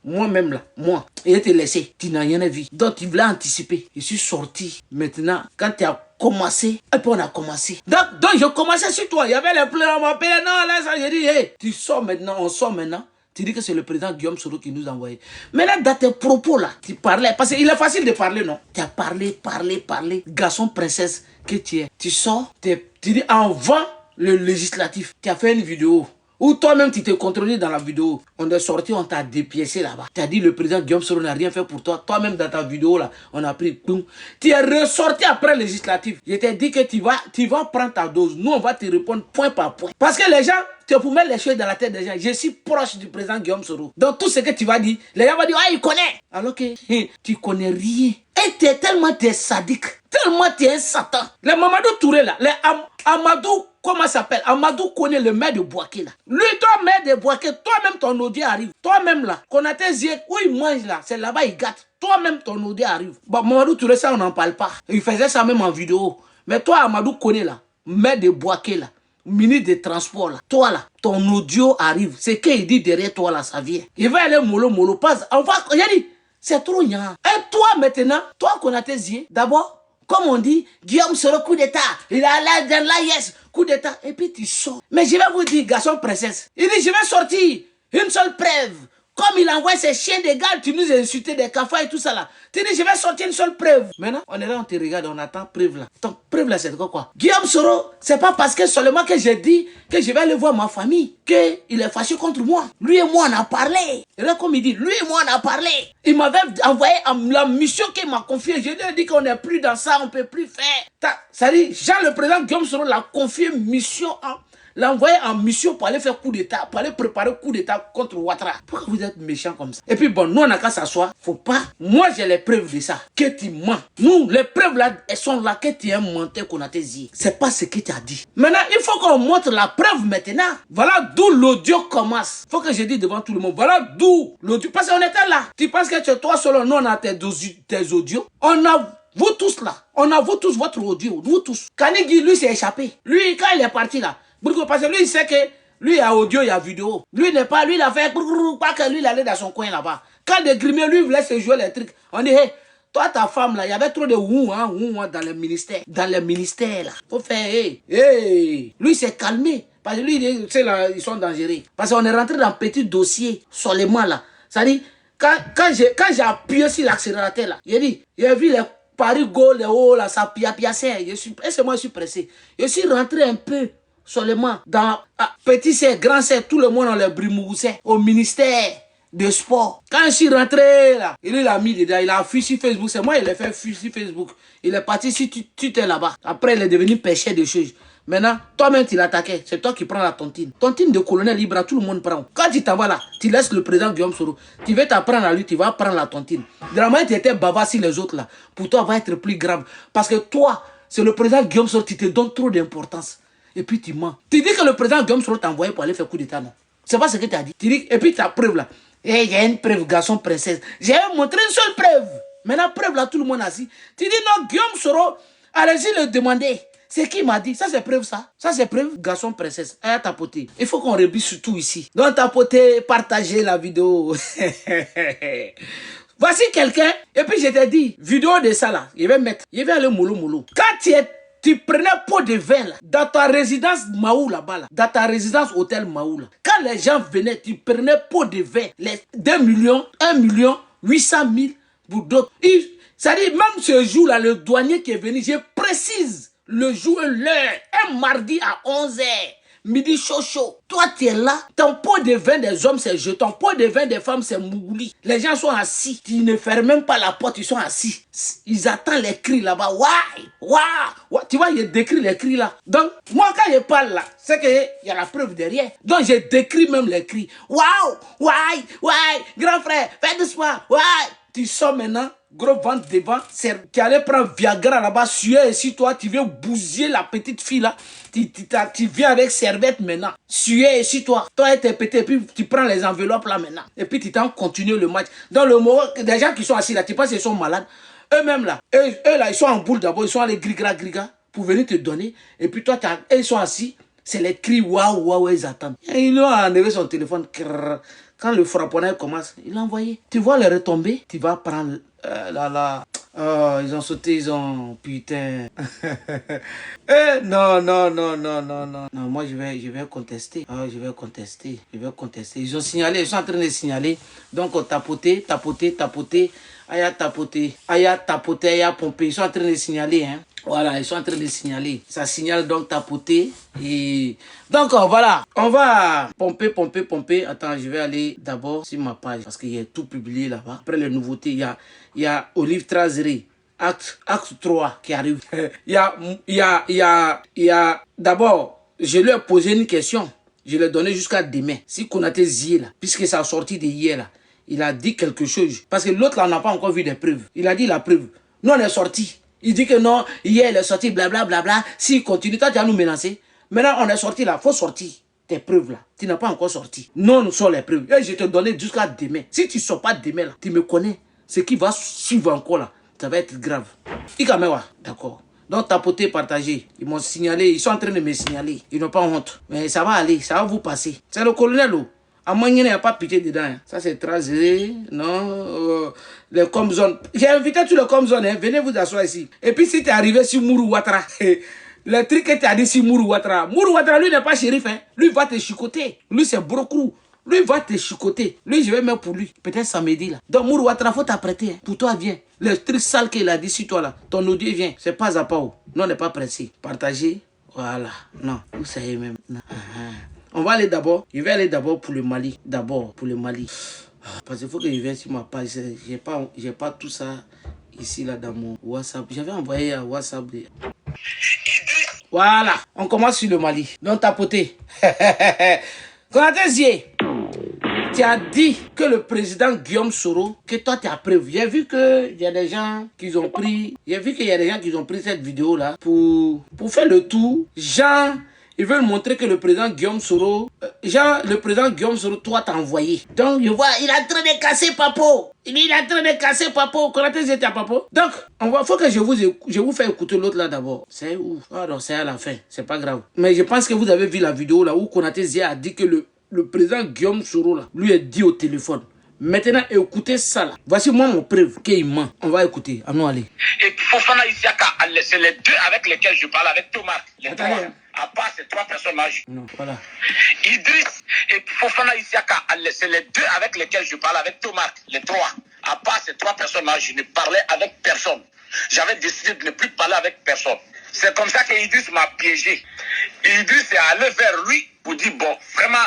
Moi-même là, moi. Et je t'ai laissé. Tu n'as rien vu. Donc, tu voulais anticiper. Je suis sorti. Maintenant, quand tu as commencé, et puis on a commencé. Donc je commençais sur toi. Il y avait les pleurs, on m'appelait. Non, là, ça, j'ai dit, hey, tu sors maintenant, on sort maintenant. Tu dis que c'est le président Guillaume Soro qui nous a envoyé. Mais là, dans tes propos là, tu parlais. Parce qu'il est facile de parler, non? Tu as parlé. Garçon, princesse que tu es. Tu sors, tu dis avant le législatif. Tu as fait une vidéo. Ou toi-même, tu t'es contrôlé dans la vidéo. On est sorti, on t'a dépiécé là-bas. Tu as dit le président Guillaume Soro n'a rien fait pour toi. Toi-même, dans ta vidéo là, on a pris. Boum. Tu es ressorti après le législatif. Je t'ai dit que tu vas prendre ta dose. Nous, on va te répondre point par point. Parce que les gens, tu peux mettre les choses dans la tête des gens. Je suis proche du président Guillaume Soro. Donc tout ce que tu vas dire, les gens vont dire, ah, il connaît. Alors que tu connais rien. Et tu es tellement sadique. Tellement tu es un satan. Les Mamadou Touré là, les Amadou, comment ça s'appelle? Amadou connaît le maire de Boaké là. Lui, toi, maire de Boaké, toi-même ton audio arrive. Toi-même là, qu'on a tes yeux, où il mange là, c'est là-bas il gâte. Toi-même ton audio arrive. Bah, Mamadou Touré, ça on n'en parle pas. Il faisait ça même en vidéo. Mais toi, Amadou connaît là, maire de Boaké là, ministre des Transports là, toi là, ton audio arrive. C'est qu'il dit derrière toi là, ça vient. Il va aller mollo, passe. Enfin, j'ai dit, c'est trop gnang. Et toi maintenant, toi qu'on a tes yeux, d'abord, comme on dit, Guillaume Soro coup d'état. Il a là dans l'AIS, coup d'état. Et puis tu sors. Mais je vais vous dire, garçon princesse. Il dit, je vais sortir une seule preuve. Comme il envoie ses chiens de garde, tu nous as insulté des cafards et tout ça là. Tu dis, je vais sortir une seule preuve. Maintenant, on est là, on te regarde, on attend preuve là. Donc, preuve là, c'est quoi? Guillaume Soro, c'est pas parce que seulement que j'ai dit que je vais aller voir ma famille qu'il est fâché contre moi. Lui et moi, on a parlé. Et là, comme il dit, lui et moi, on a parlé. Il m'avait envoyé la mission qu'il m'a confiée. Je lui ai dit qu'on n'est plus dans ça, on ne peut plus faire. Ça dit, Jean, le président Guillaume Soro l'a confié mission l'a envoyé en mission pour aller faire coup d'état, pour aller préparer coup d'état contre Ouattara. Pourquoi vous êtes méchants comme ça? Et puis bon, nous on n'a qu'à s'asseoir. Faut pas. Moi j'ai les preuves de ça. Que tu mens. Nous, les preuves là, elles sont là que tu es un menteur qu'on a tes yeux. C'est pas ce que tu as dit. Maintenant, il faut qu'on montre la preuve maintenant. Voilà d'où l'audio commence. Faut que je dise devant tout le monde. Voilà d'où l'audio. Parce qu'on était là. Tu penses que tu es toi seul, nous on a tes audios. On a vous tous là. On a vous tous votre audio. Vous tous. Kanigui, lui s'est échappé. Lui, quand il est parti là. Parce que lui, il sait que lui, il y a audio, il y a vidéo. Lui, n'est pas, lui, il a fait pas que lui, il allait dans son coin là-bas. Quand des grimiers, lui, voulait se jouer les trucs. On dit, hey, toi, ta femme là, il y avait trop de dans les ministères. Dans les ministères là. Faut faire, hey. Lui, il s'est calmé. Parce que lui, tu sais là, ils sont dangereux. Parce qu'on est rentré dans un petit dossier seulement là. Ça dit, quand j'ai appuyé sur l'accélérateur là, j'ai vu les Paris Go, les hauts là, ça piapiassait. Moi, je suis pressé. Je suis rentré un peu. Seulement dans petit C, grand C, tout le monde dans les brimoussais au ministère de sport. Quand je suis rentré là, il a mis dedans, il a affiché sur Facebook. C'est moi, il a fait afficher sur Facebook. Il est parti sur Twitter là-bas. Après, il est devenu pêcheur de choses. Maintenant, toi-même, tu l'attaquais. C'est toi qui prends la tontine. Tontine de colonel Ibra, tout le monde prend. Quand tu t'en vas là, tu laisses le président Guillaume Soro. Tu veux t'apprendre à lui, tu vas prendre la tontine. Vraiment, tu étais bavard sur les autres là. Pour toi, va être plus grave. Parce que toi, c'est le président Guillaume Soro, tu te donnes trop d'importance. Et puis tu mens. Tu dis que le président Guillaume Soro t'a envoyé pour aller faire coup d'état, non? C'est pas ce que tu as dit. Tu dis, et puis ta preuve là. Il y a une preuve, garçon princesse. J'ai montré une seule preuve. Maintenant, preuve là, tout le monde a dit. Tu dis non, Guillaume Soro, allez-y le demander. C'est qui m'a dit? Ça c'est preuve ça. Ça c'est preuve, garçon princesse. À tapoter. Il faut qu'on rebise surtout ici. Donc tapoter, partager la vidéo. Voici quelqu'un. Et puis je t'ai dit, vidéo de ça là. Je vais aller mollo. Quand tu prenais pot de vin là, dans ta résidence Maou là-bas, là, dans ta résidence hôtel Maou là. Quand les gens venaient, tu prenais pot de vin, les 2 millions, 1 million, 800 000 pour d'autres. Ça dit, même ce jour-là, le douanier qui est venu, je précise le jour et l'heure, un mardi à 11h. midi chaud chaud. Toi, tu es là. Ton pot de vin des hommes, c'est je. Ton pot de vin des femmes, c'est mouli. Les gens sont assis. Tu ne fermes même pas la porte, ils sont assis. Ils attendent les cris là-bas. Waouh, waouh. Tu vois, il décrit les cris là. Donc, moi, quand je parle là, c'est qu'il y a la preuve derrière. Donc, je décris même les cris. Waouh, waouh, grand frère, fais doucement, waouh. Tu sors maintenant, gros ventre devant, tu allais prendre Viagra là-bas, suer ici, toi, tu viens bousiller la petite fille là. Tu viens avec serviette maintenant. Suer ici, toi et tes pétés, et puis tu prends les enveloppes là maintenant. Et puis tu t'en continues le match. Dans le moment, des gens qui sont assis là, tu penses qu'ils sont malades. Eux-mêmes là, eux là, ils sont en boule d'abord, ils sont allés grigra pour venir te donner. Et puis toi, ils sont assis, c'est les cris waouh, waouh, ils attendent. Et ils ont enlevé son téléphone. Quand le frapponneur commence, il l'a envoyé. Tu vois les retombées, tu vas prendre ils ont sauté, ils ont... Putain. Non. Non, moi je vais contester. Je vais contester. Ils ont signalé, ils sont en train de signaler. Donc tapoter. Aya tapoter, aya pomper. Ils sont en train de signaler, hein. Voilà, ils sont en train de signaler. Ça signale donc tapoter. Et... Donc voilà, on va pomper. Attends, je vais aller d'abord sur ma page parce qu'il y a tout publié là-bas. Après les nouveautés, il y a Olive Trazerie, acte 3 qui arrive. Il y a d'abord, je lui ai posé une question. Je l'ai donné jusqu'à demain. Si Konaté Zié là, puisque ça a sorti de hier là, il a dit quelque chose. Parce que l'autre là, on n'a pas encore vu des preuves. Il a dit la preuve. Nous, on est sorti. Il dit que non, hier, il est sorti, blablabla. S'il continue, toi, tu vas nous menacer. Maintenant, on est sorti là. Il faut sortir tes preuves là. Tu n'as pas encore sorti. Non, nous sommes les preuves. Et je te donne jusqu'à demain. Si tu ne sors pas demain là, tu me connais. Ce qui va suivre encore là, ça va être grave. Ikamewa, d'accord. Donc, tapoter, partager. Ils m'ont signalé, ils sont en train de me signaler. Ils n'ont pas honte. Mais ça va aller, ça va vous passer. C'est le colonel, oh. À moi, il n'y a pas pitié dedans. Hein. Ça, c'est trasé. Non. Les comzones. J'ai invité tous les comzones. Hein. Venez vous asseoir ici. Et puis, si tu es arrivé sur Mourou Ouattara, le truc que tu as dit sur Mourou Ouattara, lui n'est pas shérif. Hein. Lui va te chicoter. Lui, c'est Brokrou. Lui va te chicoter. Lui, je vais mettre pour lui. Peut-être samedi là. Donc, Mourou Ouattara, faut t'apprêter. Hein. Pour toi, viens. Le truc sale qu'il a dit sur toi là. Ton audio vient. C'est pas à pas. Non, on n'est pas pressé. Partager. Voilà. Non. Vous savez même. Non. On va aller d'abord. Je vais aller d'abord pour le Mali. D'abord pour le Mali. Parce qu'il faut que je vienne sur ma page. J'ai pas tout ça ici là dans mon WhatsApp. J'avais envoyé un WhatsApp. Voilà. On commence sur le Mali. Donc tapoter. Konaté Zié, tu as dit que le président Guillaume Soro, que toi tu as preuve. J'ai vu qu'il y a des gens qui ont pris. Cette vidéo là pour faire le tour. Ils veulent montrer que le président Guillaume Soro, toi t'as envoyé. Donc, je vois, il est en train de casser Papo. Konaté Zié, t'as Papo. Donc, faut que je vous fais écouter l'autre là d'abord. C'est où? Ah non, c'est à la fin. C'est pas grave. Mais je pense que vous avez vu la vidéo là où Konaté Zié a dit que le président Guillaume Soro là, lui a dit au téléphone. Maintenant, écoutez ça là. Voici moi mon preuve qu'il ment. On va écouter. Allons aller. Et Fofana Isiaka, c'est les deux avec lesquels je parle avec Thomas. Les trois. À part ces trois personnages. Non, voilà. Idriss et Fofana Isiaka, c'est les deux avec lesquels je parle avec Thomas. Les trois. À part ces trois personnages, je ne parlais avec personne. J'avais décidé de ne plus parler avec personne. C'est comme ça que Idriss m'a piégé. Idriss est allé vers lui pour dire bon, vraiment.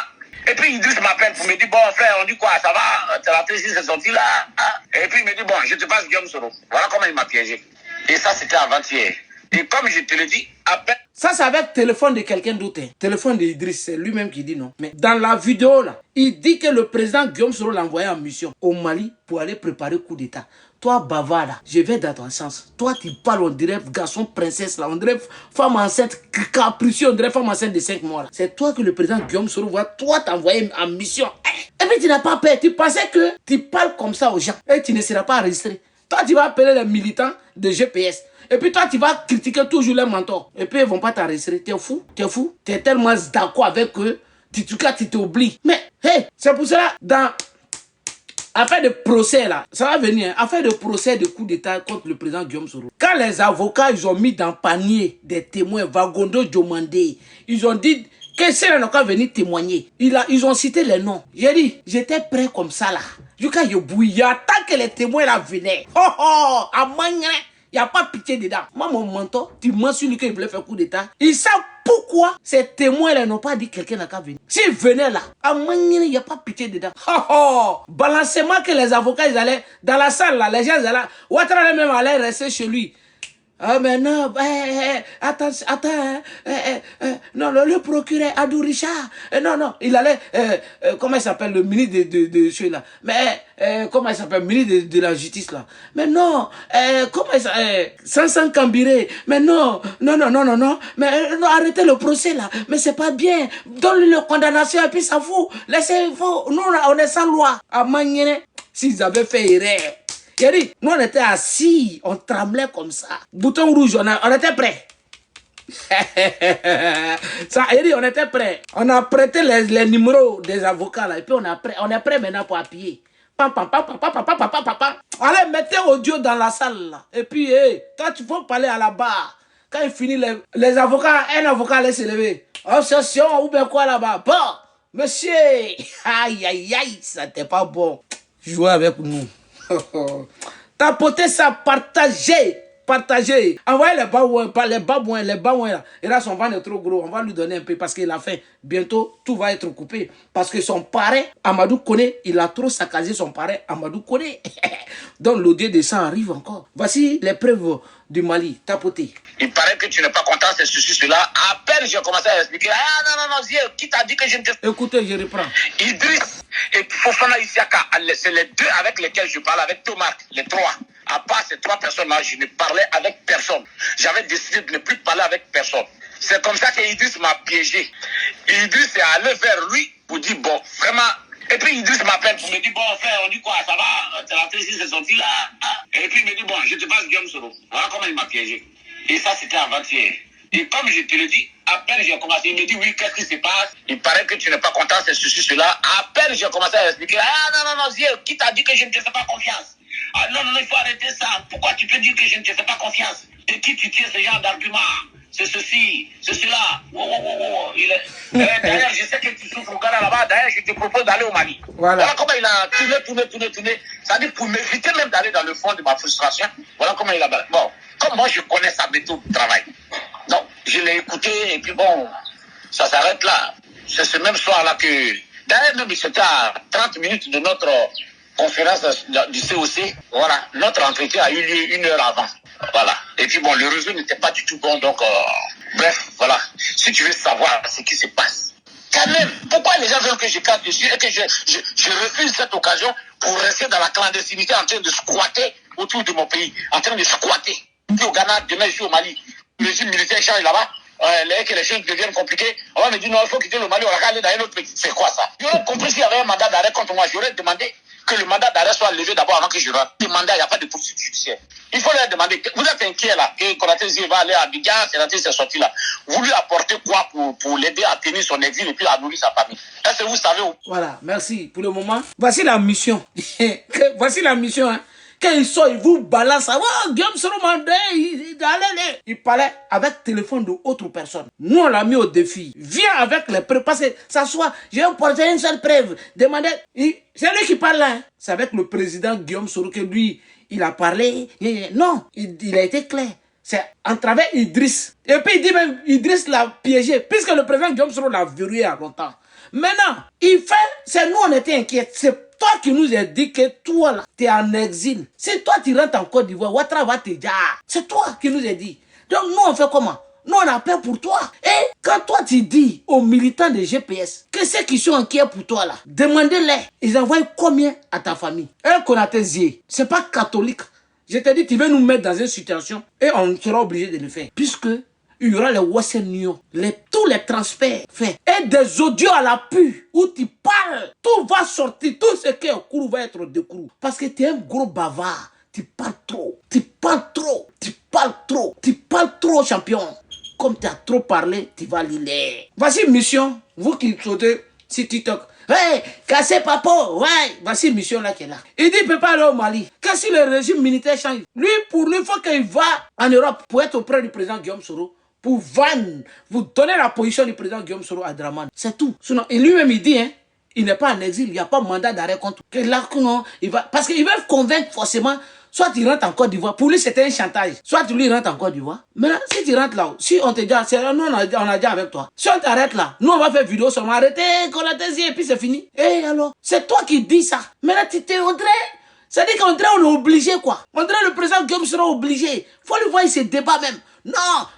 Et puis Idriss m'appelle pour me dire bon frère, on dit quoi, ça va, la télé c'est sorti là. Hein? Et puis il me dit bon, je te passe Guillaume Soro. Voilà comment il m'a piégé. Et ça c'était avant-hier. Et comme je te le dis, après. Ça, c'est avec le téléphone de quelqu'un d'autre. Téléphone d'Idriss, c'est lui-même qui dit non. Mais dans la vidéo, là, il dit que le président Guillaume Soro l'a envoyé en mission au Mali pour aller préparer le coup d'État. Toi, bavard, là, je vais dans ton sens. Toi, tu parles, on dirait garçon princesse, là, on dirait femme enceinte capricieuse, on dirait femme enceinte de 5 mois. C'est toi que le président Guillaume Soro voit, toi, t'envoyer en mission. Et puis, tu n'as pas peur. Tu pensais que tu parles comme ça aux gens et tu ne seras pas enregistré. Toi, tu vas appeler les militants de GPS. Et puis toi, tu vas critiquer toujours les mentors. Et puis ils ne vont pas t'enregistrer. T'es fou? T'es tellement d'accord avec eux. Tu t'oublies. Mais, hey, c'est pour cela, dans affaire de procès là, ça va venir, hein, affaire de procès de coup d'État contre le président Guillaume Soro. Quand les avocats, ils ont mis dans le panier des témoins, Vagondo Diomandé, ils ont dit que c'est là qu'on venir témoigner. Ils ont cité les noms. J'ai dit, j'étais prêt comme ça là. Jusqu'à Yobouya, tant que les témoins là venaient. Oh oh, à Magna. Il n'y a pas pitié dedans. Moi, mon mentor, tu mens sur lui qu'il voulait faire coup d'état. Ils savent pourquoi ces témoins-là n'ont pas dit que quelqu'un n'a qu'à venir. S'ils venaient là, à Mangini, il n'y a pas pitié dedans. Oh oh! Balancement que les avocats, ils allaient dans la salle là, les gens ils allaient. Ouattara même allait rester chez lui. Ah mais non, attends, non, le procureur Adou Richard, non, il allait, comment il s'appelle, le ministre de celui-là, mais, comment il s'appelle, le ministre de la justice là, mais non, comment il s'appelle, Sansan Kambiré, mais non, mais non, arrêtez le procès là, mais c'est pas bien, donne-lui la condamnation et puis ça fout, laissez-vous, nous on est sans loi, à Mangene, s'ils avaient fait erreur. Il a dit, nous on était assis, on tremblait comme ça. Bouton rouge, on était prêts. Ça, il dit, on était prêts. On a prêté les numéros des avocats là, et puis on est prêt maintenant pour appuyer. Allez, mettez audio dans la salle là. Et puis, quand tu vas parler à la barre, quand il finit, les avocats, un avocat allait se lever. Obsession ou bien quoi là-bas. Bon, monsieur, aïe, ça n'était pas bon. Jouez avec nous. Tapotez ça, partagez. Envoyez les babouins là. Et là, son ventre est trop gros. On va lui donner un peu parce qu'il a faim. Bientôt, tout va être coupé. Parce que son parrain, Amadou Koné, il a trop saccagé son parrain, Amadou Koné. Donc, l'audio de sang arrive encore. Voici les preuves du Mali. Tapotez. Il paraît que tu n'es pas content, c'est ceci, cela. À peine j'ai commencé à expliquer. Ah non, Zier, qui t'a dit que je ne te... Écoutez, je reprends. Idriss et Fofana Isiaka, c'est les deux avec lesquels je parle, avec Thomas, les trois. À part ces trois personnes-là, je ne parlais avec personne. J'avais décidé de ne plus parler avec personne. C'est comme ça que Idriss m'a piégé. Idriss est allé vers lui pour dire, bon, vraiment... Et puis Idriss m'appelle pour me dire, bon, frère, on dit quoi, ça va, t'as la télé, c'est sorti là. Et puis il me dit, bon, je te passe Guillaume Soro. Voilà comment il m'a piégé. Et ça, c'était avant-hier. Et comme je te le dis, à peine j'ai commencé, il me dit, oui, qu'est-ce qui se passe? Il paraît que tu n'es pas content, c'est ceci, cela. À peine j'ai commencé à expliquer, ah non, Zier, qui t'a dit que je ne te fais pas confiance? Ah non, il faut arrêter ça. Pourquoi tu peux dire que je ne te fais pas confiance? De qui tu tiens ce genre d'argument? C'est ceci, c'est cela. D'ailleurs, je sais que tu souffres au Ghana là-bas. D'ailleurs, je te propose d'aller au Mali. Voilà comment il a tourné. Ça dit pour m'éviter même d'aller dans le fond de ma frustration. Voilà comment il a... Bon, comme moi, je connais sa méthode de travail. Donc, je l'ai écouté et puis bon, ça s'arrête là. C'est ce même soir-là que... D'ailleurs, même, c'était à 30 minutes de notre conférence du COC. Voilà, notre entretien a eu lieu 1 heure avant. Voilà. Et puis bon, le réseau n'était pas du tout bon, donc bref, voilà. Si tu veux savoir ce qui se passe, quand même, pourquoi les gens veulent que je casse dessus et que je refuse cette occasion pour rester dans la clandestinité en train de squatter autour de mon pays, en train de squatter. Puis au Ghana, demain je suis au Mali, le régime militaire change là-bas, que les choses deviennent compliquées, on va me dire non, il faut quitter le Mali, on va aller dans un autre pays. C'est quoi ça? J'aurais compris s'il y avait un mandat d'arrêt contre moi, j'aurais demandé que le mandat d'arrêt soit levé d'abord avant que je rentre. Le mandat, il n'y a pas de poursuite judiciaire. Il faut leur demander, vous êtes inquiet là, que Konaté va aller à Abidjan, c'est sorti là. Vous lui apportez quoi pour l'aider à tenir son exil et puis à nourrir sa famille? Est-ce que vous savez où? Voilà, merci pour le moment. Voici la mission. Voici la mission, hein. Quand il sort, il vous balance. Oh, Guillaume Soro Mandé, il parlait avec téléphone d'autres personnes. Nous, on l'a mis au défi. Viens avec les preuves. Parce que ça soit, j'ai apporté une seule preuve. Demandez. C'est lui qui parle là. Hein. C'est avec le président Guillaume Soro que lui, il a parlé. Non, il a été clair. C'est en travers Idriss. Et puis il dit même, Idriss l'a piégé. Puisque le président Guillaume Soro l'a verrouillé à longtemps. Maintenant, il fait, c'est nous, on était inquiets. C'est toi qui nous as dit que toi, là, tu es en exil. C'est toi qui rentres en Côte d'Ivoire. Ouattara va te dire. C'est toi qui nous as dit. Donc, nous, on fait comment? Nous, on a peur pour toi. Et quand toi, tu dis aux militants de GPS que ceux qui sont inquiets pour toi, là, demandez-les. Ils envoient combien à ta famille? Un Konaté Zier, c'est pas catholique. Je t'ai dit, tu veux nous mettre dans une situation et on sera obligé de le faire. Puisque il y aura les Western Union, tous les transferts faits et des audios à l'appui où tu parles. Tout va sortir, tout ce qui est au cours va être découvert. Parce que tu es un gros bavard. Tu parles trop, champion. Comme tu as trop parlé, tu vas lire. Voici mission, vous qui sautez sur TikTok. Ouais, cassez Papo, ouais, voici une mission là qui est là. Il dit, il ne peut pas aller au Mali. Quand si le régime militaire change, pour lui, il faut qu'il va en Europe pour être auprès du président Guillaume Soro. Pour vous donner la position du président Guillaume Soro à Draman. C'est tout. Sinon, et lui-même, il dit, hein, il n'est pas en exil, il n'y a pas mandat d'arrêt contre. Que là, non, il va, parce qu'il veut convaincre forcément soit tu rentres en Côte d'Ivoire. Pour lui, c'était un chantage. Soit tu lui rentres en Côte d'Ivoire. Maintenant, si tu rentres là, si on te dit, nous on a dit avec toi. Si on t'arrête là, nous on va faire vidéo seulement arrêter, qu'on a tes yeux et puis c'est fini. Et alors, c'est toi qui dis ça. Maintenant, tu t'es André. C'est-à-dire qu'André, on est obligé quoi. André, le président Guillaume sera obligé. Faut lui voir, il se débat même. Non,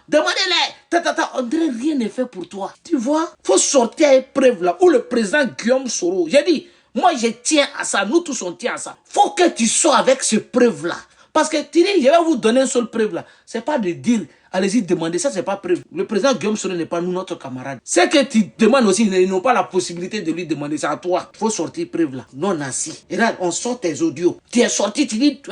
demandez-les. André, rien n'est fait pour toi. Tu vois, faut sortir à épreuve là, où le président Guillaume Soro. J'ai dit, moi je tiens à ça, nous tous on tient à ça. Faut que tu sois avec ce preuve là. Parce que tu dis, je vais vous donner une seule preuve là. C'est pas de dire, allez-y demander, ça c'est pas preuve. Le président Guillaume Soro n'est pas nous, notre camarade. C'est que tu demandes aussi, ils n'ont pas la possibilité de lui demander, c'est à toi. Faut sortir preuve là, non assis. Et là, on sort tes audios. Tu es sorti, tu dis,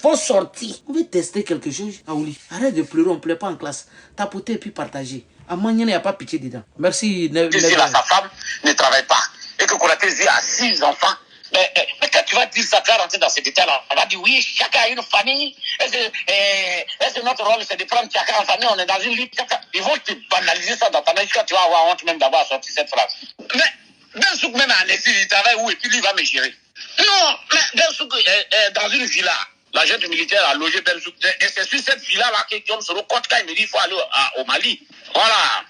faut sortir. On veut tester quelque chose, Aouli. Arrête de pleurer, on ne pleure pas en classe. Tapoter et puis partager. À Manienne, il n'y a pas pitié dedans. Merci. Sa femme ne travaille pas. Et que Konaté a 6 enfants. Mais quand tu vas dire ça, tu vas rentrer dans ces détails-là. On va dire oui, chacun a une famille. Est-ce que notre rôle, c'est de prendre chacun en famille, on est dans une lutte. Ils vont te banaliser ça dans ta main jusqu'à tu vas avoir honte même d'avoir sorti cette phrase. Mais Bensouk même en exil, il travaille où et puis lui il va me gérer. Non, mais Bensouk est dans une villa. L'agent militaire a logé Bensouk. Et c'est sur cette villa-là que Guillaume Soro compte quand il me dit qu'il faut aller au Mali. Voilà.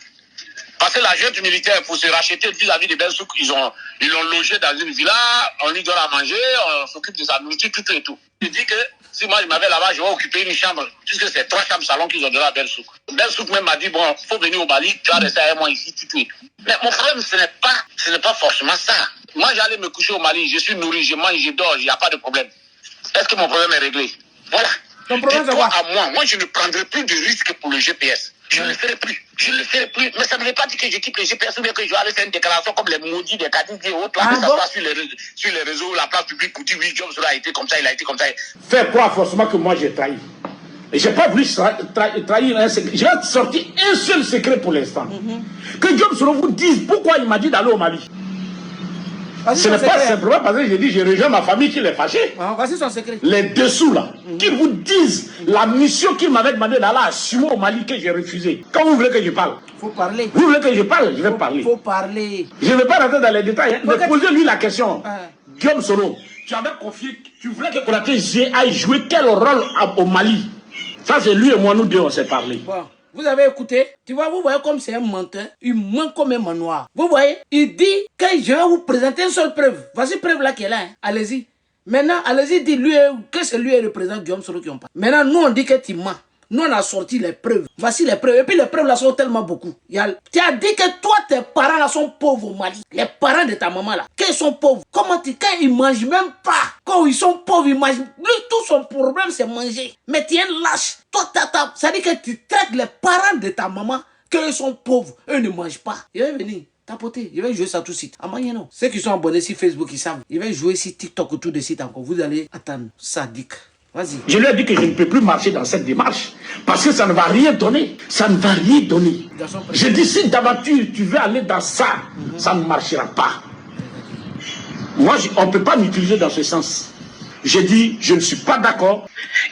Parce que l'agent militaire, pour se racheter vis-à-vis de Bensouk, ils l'ont logé dans une villa, on lui donne à manger, on s'occupe de sa nourriture, tout et tout. Je dis que si moi je m'avais là-bas, je vais occuper une chambre, puisque c'est 3 chambres salon qu'ils ont donné à Bensouk. Bensouk même m'a dit, bon, il faut venir au Mali, tu vas rester avec moi ici, tout et tout. Mais mon problème, ce n'est pas forcément ça. Moi, j'allais me coucher au Mali, je suis nourri, je mange, je dors, il n'y a pas de problème. Est-ce que mon problème est réglé? Voilà. Ton problème, c'est quoi? Moi, je ne prendrai plus de risques pour le GPS. Je ne le ferai plus. Je ne le ferai plus. Mais ça ne veut pas dire que je quitte le GPS ou bien que je vais aller faire une déclaration comme les maudits des Kadis et autres. Là, que ça passe sur les réseaux, la place publique pour dire oui, Guillaume Soro a été comme ça, il a été comme ça. Faire croire forcément que moi j'ai trahi. Et je n'ai pas voulu trahir un secret. J'ai sorti un seul secret pour l'instant. Que Guillaume Soro vous dise pourquoi il m'a dit d'aller au Mali. Ce n'est pas simplement parce que j'ai dit j'ai rejoint ma famille qui l'est fâché. Voici son secret. Les dessous là, qu'ils vous disent la mission qu'il m'avait demandé d'aller assumer au Mali que j'ai refusé. Quand vous voulez que je parle, faut parler. Vous voulez que je parle, je vais parler. Faut parler. Je ne vais pas rentrer dans les détails, mais posez-lui la question. Guillaume Soro, tu avais confié, tu voulais que Konaté aille jouer quel rôle au Mali? Ça c'est lui et moi, nous deux on s'est parlé. Bon. Vous avez écouté? Tu vois, vous voyez comme c'est un menteur. Il ment comme un manoir. Vous voyez? Il dit que je vais vous présenter une seule preuve. Voici preuve là qui est là. Hein. Allez-y. Maintenant, allez-y, dis-lui que c'est lui et le président Guillaume Soro qui ont parlé. Maintenant, nous, on dit que tu mens. Nous, on a sorti les preuves. Voici les preuves. Et puis, les preuves là sont tellement beaucoup. Tu as dit que toi, tes parents là sont pauvres au Mali. Les parents de ta maman là, qu'ils sont pauvres. Quand ils mangent même pas. Quand ils sont pauvres, ils mangent. Lui, tout son problème, c'est manger. Mais tu es un lâche. Toi, ça dit que tu traites les parents de ta maman qu'ils sont pauvres. Eux ne mangent pas. Il va venir tapoter. Je vais jouer ça tout de suite. Ah, non. Ceux qui sont abonnés sur Facebook, ils savent. Il va jouer sur TikTok ou tout de suite encore. Vous allez attendre. Sadique. Vas-y. Je lui ai dit que je ne peux plus marcher dans cette démarche parce que ça ne va rien donner. Ça ne va rien donner. Je dis si d'aventure tu veux aller dans ça, ça ne marchera pas. Moi, on ne peut pas m'utiliser dans ce sens. J'ai dit, je ne suis pas d'accord.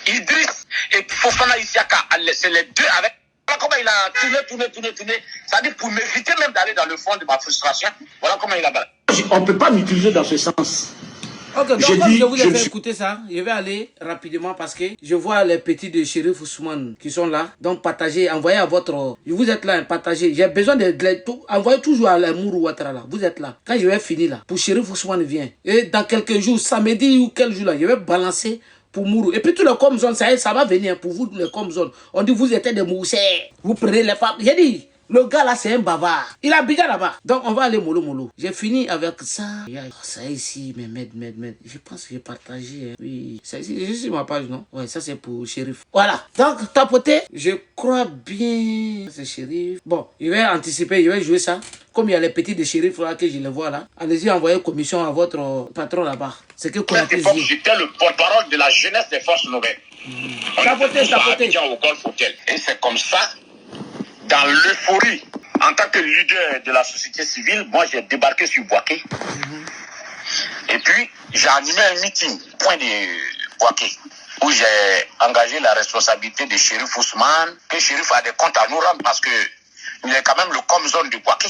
Idriss et Fofana Isiaka, c'est les deux avec. Voilà comment il a tourné. Ça dit pour m'éviter même d'aller dans le fond de ma frustration. Voilà comment il a balayé. On ne peut pas m'utiliser dans ce sens. Ok, donc comme je vous ai fait écouter ça, je vais aller rapidement parce que je vois les petits de Chérif Ousmane qui sont là. Donc partagez, envoyez à votre... Vous êtes là, partagez. J'ai besoin de... Envoyez toujours à Mourou Ouattara là. Vous êtes là. Quand je vais finir là, pour Chérif Ousmane vient. Et dans quelques jours, samedi ou quel jour là, je vais balancer pour Mourou. Et puis tous les comme zones, ça va venir pour vous, les comme zones. On dit vous êtes des moussets. Vous prenez les femmes. J'ai dit... Le gars là c'est un bavard. Il a bien là-bas. Donc on va aller mollo. J'ai fini avec ça. Ça ici, mais med. Je pense que j'ai partagé. Hein. Oui. Ça ici, c'est sur ma page, non? Ouais, ça c'est pour Chérif. Voilà. Donc tapoter, je crois bien. C'est Chérif. Bon, je vais anticiper, je vais jouer ça. Comme il y a les petits de Chérif là que je les vois là. Allez-y, envoyez commission à votre patron là-bas. C'est que Konaté. J'étais le porte-parole de la jeunesse des forces nouvelles. Tapoter. Et c'est comme ça. Dans l'euphorie, en tant que leader de la société civile, moi j'ai débarqué sur Boaké. Et puis j'ai animé un meeting, point de Boaké, où j'ai engagé la responsabilité de Chérif Ousmane, que Chérif a des comptes à nous rendre parce que il est quand même le com-zone de Boaké.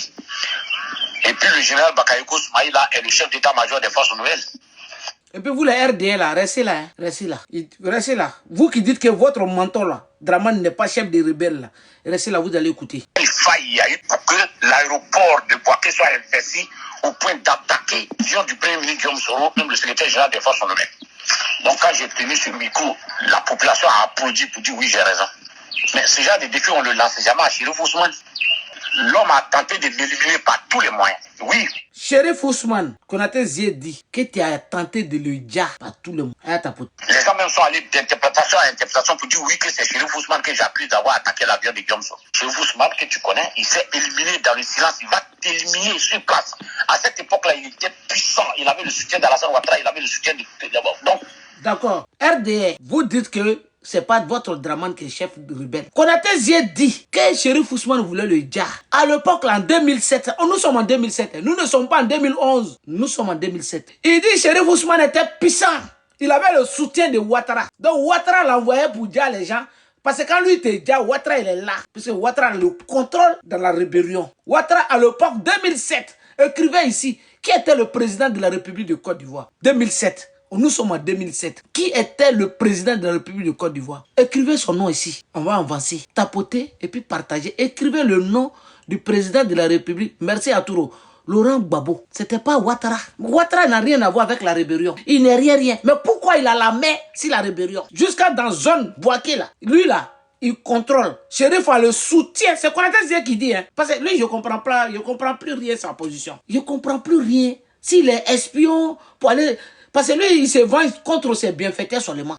Et puis le général Bakayoko Soumaïla est le chef d'état-major des forces nouvelles. Et puis vous, les RDA, là, restez là. Hein. Restez là. Restez là. Vous qui dites que votre mentor, là, Dramane n'est pas chef des rebelles, là. Restez là, vous allez écouter. Il faille pour que l'aéroport de Bouaké soit investi au point d'attaquer l'avion du Premier ministre Guillaume Soro, même le secrétaire général des forces armées. Donc quand j'ai tenu ce micro, la population a applaudi pour dire oui, j'ai raison. Mais ce genre de défi, on le lance jamais à Chérif Ousmane. L'homme a tenté de l'éliminer par tous les moyens. Oui. Chérif Ousmane, Konaté Zie dit que tu as tenté de le dire par tous les moyens. Les gens même sont allés d'interprétation à interprétation pour dire oui que c'est Chérif Ousmane que j'accuse d'avoir attaqué l'avion de Guillaume Soro. Chérif Ousmane que tu connais, il s'est éliminé dans le silence, il va t'éliminer sur place. À cette époque-là, il était puissant, il avait le soutien d'Alassane Ouattara, il avait le soutien de... Donc... D'accord. RDA, vous dites que c'est pas votre Dramane qui est chef de rebelle. Konaté Zie dit que Chérif Ousmane voulait le dire. À l'époque, en 2007, nous sommes en 2007, nous ne sommes pas en 2011, nous sommes en 2007. Il dit que Chérif Ousmane était puissant. Il avait le soutien de Ouattara. Donc Ouattara l'envoyait pour dire les gens. Parce que quand lui te dit, Ouattara il est là. Parce que Ouattara a le contrôle dans la rébellion. Ouattara à l'époque 2007, écrivait ici, qui était le président de la République de Côte d'Ivoire. 2007. Nous sommes en 2007. Qui était le président de la République de Côte d'Ivoire? Écrivez son nom ici. On va avancer. Tapotez et puis partagez. Écrivez le nom du président de la République. Merci à Touro. Laurent Gbagbo. C'était pas Ouattara. Ouattara n'a rien à voir avec la rébellion. Il n'est rien. Mais pourquoi il a la main sur la rébellion? Jusqu'à dans zone Bouaké là. Lui là, il contrôle. Chérif a le soutien. C'est Konaté Zie qui dit. Hein. Parce que lui, je comprends plus rien sa position. Je comprends plus rien. S'il est espion pour aller... Parce que lui, il se venge contre ses bienfaiteurs seulement.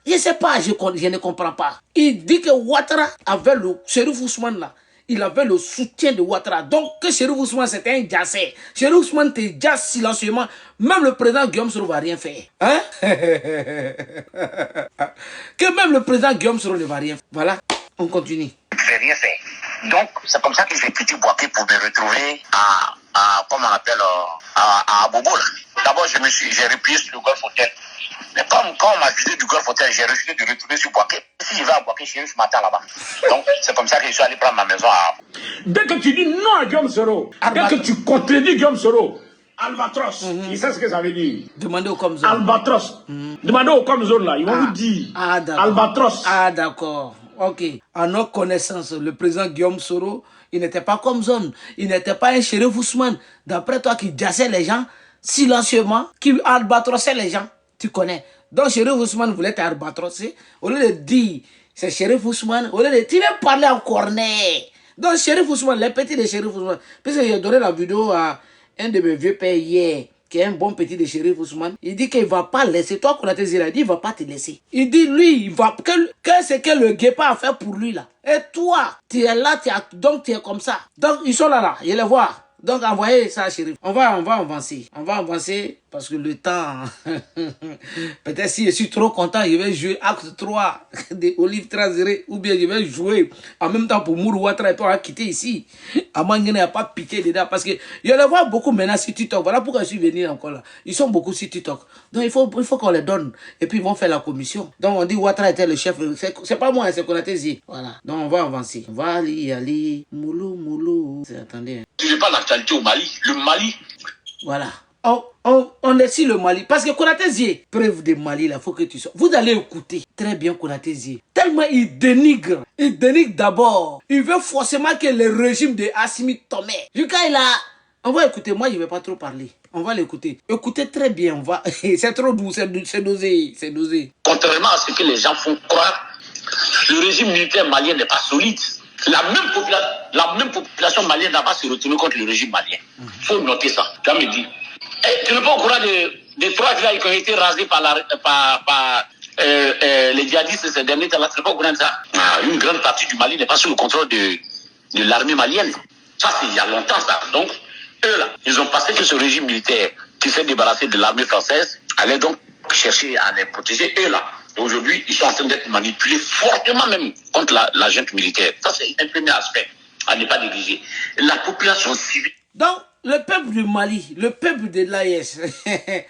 Je ne sais pas, je ne comprends pas. Il dit que Ouattara avait le Chérif Ousmane là. Il avait le soutien de Ouattara. Donc, que Chérif Ousmane, c'était un jassé. Chérif Ousmane était jassé silencieusement. Même le président Guillaume Soro ne va rien faire. Hein? Que même le président Guillaume Soro ne va rien faire. Voilà, on continue. Je ne vais rien faire. Donc, c'est comme ça que j'ai quitté Bouaké pour me retrouver comment on appelle, à Abobo. D'abord, j'ai replié sur le Golf Hotel. Mais quand on m'a visité du Golf Hotel, j'ai refusé de retourner sur Bouaké. Si je vais à Bouaké, Chérif m'attend là-bas. Donc, c'est comme ça que je suis allé prendre ma maison à... Dès que tu dis non à Guillaume Soro, dès que tu contredis Guillaume Soro, Albatros, il sait ce que ça veut dire. Demandez au Comzone. Albatros. Demandez au Comzone là, ils vont vous dire. Albatros. Ah, d'accord. Ok. À notre connaissance, le président Guillaume Soro, il n'était pas Comzone. Il n'était pas un Chérif Ousmane. D'après toi, qui jassait les gens silencieusement, qui albatrossait les gens. Tu connais. Donc, Chérif Ousmane voulait t'albatrosser. Au lieu de dire, c'est Chérif Ousmane, au lieu de... Tu viens parler en cornet. Donc, Chérif Ousmane, les petits de Chérif Ousmane. Puisque j'ai donné la vidéo à un de mes vieux pères hier, qui est un bon petit de Chérif Ousmane. Il dit qu'il ne va pas laisser. Toi, Konaté Zie, il dit il ne va pas te laisser. Il dit, lui, il va... Qu'est-ce que le guépard a fait pour lui, là? Et toi, tu es là, donc tu es comme ça. Donc, ils sont là, je les vois. Donc, envoyez ça à Chérif. On va avancer. On va avancer parce que le temps... Peut-être si je suis trop content, je vais jouer acte 3 de Olive Trazeré ou bien je vais jouer en même temps pour Mourou Ouattara et toi à quitter ici. À moins qu'il n'y ait pas piqué dedans parce que je les vois beaucoup maintenant sur TikTok. Voilà pourquoi je suis venu encore là. Ils sont beaucoup sur TikTok. Donc, il faut qu'on les donne. Et puis, ils vont faire la commission. Donc, on dit Ouattara était le chef. C'est pas moi, c'est Konaté Zie. Voilà. Donc, on va avancer. On va aller. Moulou. Attendez. Tu n'es pas l'actualité au Mali. Le Mali. Voilà. On est sur le Mali. Parce que Konaté Zie, preuve de Mali, là, faut que tu sois. Vous allez écouter très bien Konaté Zie. Tellement il dénigre. Il dénigre d'abord. Il veut forcément que le régime de Assimi tombe. Jusqu'à il a... On va écouter. Moi, je ne vais pas trop parler. On va l'écouter. Écoutez très bien. On va... C'est trop doux. C'est dosé. C'est dosé. Contrairement à ce que les gens font croire, le régime militaire malien n'est pas solide. La même population malienne n'a pas se retourner contre le régime malien. Il faut noter ça. Tu vas me dire. Tu n'es pas au courant des 3 villages qui ont été rasés par les djihadistes ces derniers temps-là. Tu n'es pas au courant de ça. Une grande partie du Mali n'est pas sous le contrôle de l'armée malienne. Ça, c'est il y a longtemps, ça. Donc, eux, là, ils ont passé que ce régime militaire qui s'est débarrassé de l'armée française allait donc chercher à les protéger. Eux, là, aujourd'hui, ils sont en train d'être manipulés fortement même contre la junte militaire. Ça, c'est un premier aspect à ne pas négliger. La population civile. Donc, le peuple du Mali, le peuple de l'AES,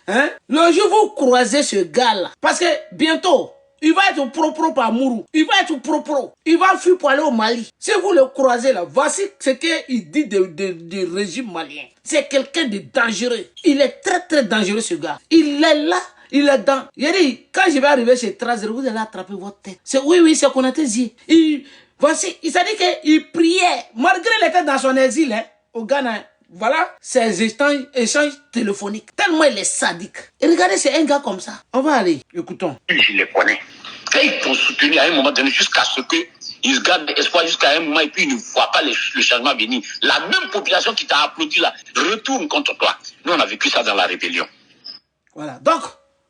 hein? Le jour vous croisez ce gars-là, parce que bientôt, il va être propre par Mourou. Il va être propre. Il va fuir pour aller au Mali. Si vous le croisez là, voici ce qu'il dit du régime malien. C'est quelqu'un de dangereux. Il est très très dangereux ce gars. Il est là. Il est dans. Il dit, quand je vais arriver chez Trazer, vous allez attraper votre tête. Oui, c'est Konaté Zie. Voici, il s'est dit qu'il priait, malgré il était dans son exil, hein, au Ghana. Voilà ces échanges téléphoniques. Tellement il est sadique. Et regardez, c'est un gars comme ça. On va aller, écoutons. Je les connais. Quand ils t'ont soutenu à un moment donné, jusqu'à ce qu'ils gardent espoir jusqu'à un moment et puis ils ne voient pas le changement venir. La même population qui t'a applaudi là retourne contre toi. Nous, on a vécu ça dans la rébellion. Voilà. Donc,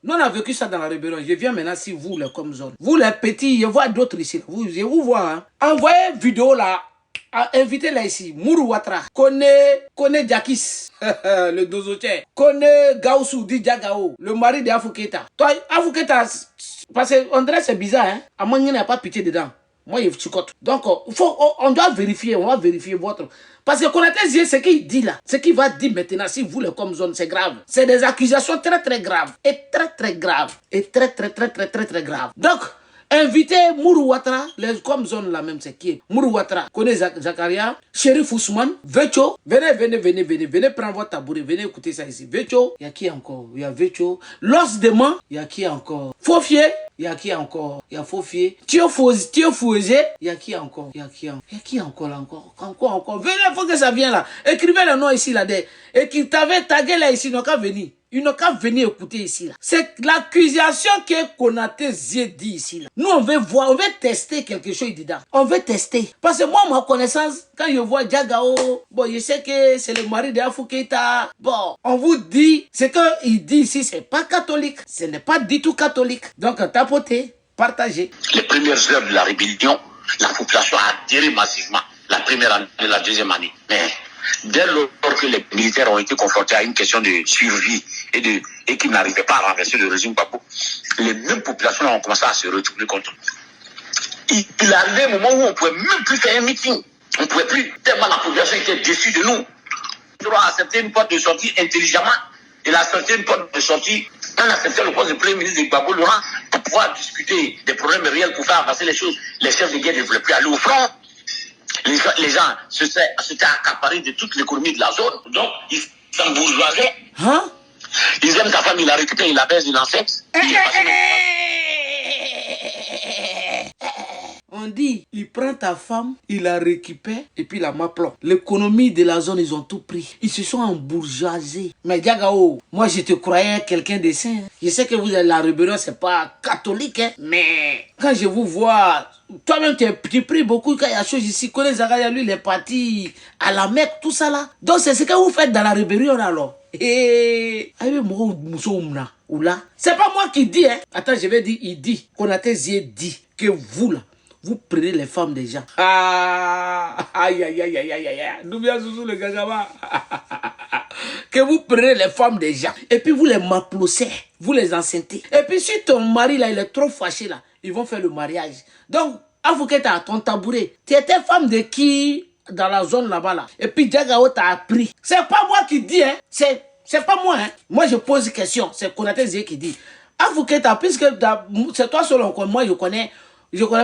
nous, on a vécu ça dans la rébellion. Je viens maintenant, si vous, les comme zone. Vous, les petits, je vois d'autres ici. Je vous vois. Hein. Envoyez une vidéo là. Invitez-la ici. Mourou Ouattara. Connaît Jakis. Le dozotier. Connaît Gaoussou, dit Djagao. Le mari de Afouketa. Toi, Afouketa, parce qu'on dirait c'est bizarre. Hein. À moi, il n'y a pas pitié dedans. Moi, il chicote. Donc, on doit vérifier. On va vérifier votre. Parce que Konaté Zie, ce qu'il dit là, ce qu'il va dire maintenant, si vous, les comme zone, c'est grave. C'est des accusations très, très graves. Et très, très graves. Et très, très, très, très, très, très graves. Donc, invitez Mourou Ouattara, les comme zone là même, c'est qui? Mourou Ouattara, connaît Zakaria, Chérif Ousmane, Vecho, venez prendre votre tabouret, venez écouter ça ici. Vecho, il y a qui encore? Il y a Vecho. Los Deman, il y a qui encore? Fofier, il y a qui encore? Il y a Fofier. Tio Fouze, il y a qui encore? Il y a qui encore là encore? Venez, il faut que ça vienne là. Écrivez le nom ici là. Et qui t'avait tagué là ici, ils n'ont qu'à venir. Ils n'ont qu'à venir écouter ici là. C'est l'accusation que Konaté Zie dit ici là. Nous on veut voir, on veut tester quelque chose dedans. On veut tester. Parce que moi, ma connaissance, quand je vois Djagao, bon, je sais que c'est le mari d'Afouketa. Bon, on vous dit, ce qu'il dit ici, c'est pas catholique. Ce n'est pas du tout catholique. Donc, tapotez, partagez. Les premières heures de la rébellion, la population a adhéré massivement. La première année, la deuxième année. Mais dès lors que les militaires ont été confrontés à une question de survie et qu'ils n'arrivaient pas à renverser le régime Gbagbo, les mêmes populations ont commencé à se retourner contre eux. Il arrivait un moment où on ne pouvait même plus faire un meeting. On ne pouvait plus, tellement la population était déçue de nous. On doit accepter une porte de sortie intelligemment. Il a accepté une porte de sortie. On acceptait le poste de premier ministre de Gbagbo Laurent pour pouvoir discuter des problèmes réels pour faire avancer les choses. Les chefs de guerre ne voulaient plus aller au front. Les gens s'étaient accaparés de toute l'économie de la zone. Donc, ils s'embourgeoisaient. Hein? Ils aiment ta femme, il la récupère, il la baise, il l'insecte. On dit, il prend ta femme, il la récupère et puis la m'applaud. L'économie de la zone, ils ont tout pris. Ils se sont embourgeoisés. Mais Djagao, moi je te croyais quelqu'un de saint. Je sais que vous êtes la rébellion, c'est pas catholique, hein, mais quand je vous vois, toi-même tu pries beaucoup quand il y a des choses ici. Connais Zakaria, lui, il est parti à la Mecque, tout ça là. Donc c'est ce que vous faites dans la rébellion alors. Et c'est pas moi qui dis, hein. Attends, je vais dire, il dit. Konaté Zie dit que vous là, vous prenez les femmes des gens. Aïe. Noubia Zouzou le gagaba. Que vous prenez les femmes des gens. Et puis vous les m'applaudissez. Vous les enceintez. Et puis si ton mari là, il est trop fâché là, ils vont faire le mariage. Donc, Afouketa, ton tabouret, tu étais femme de qui dans la zone là-bas là. Et puis Djagao t'a appris. C'est pas moi qui dis, hein. C'est pas moi, hein. Moi je pose une question. C'est Konaté Zie qui dit. Afouketa, puisque c'est toi seul, moi je connais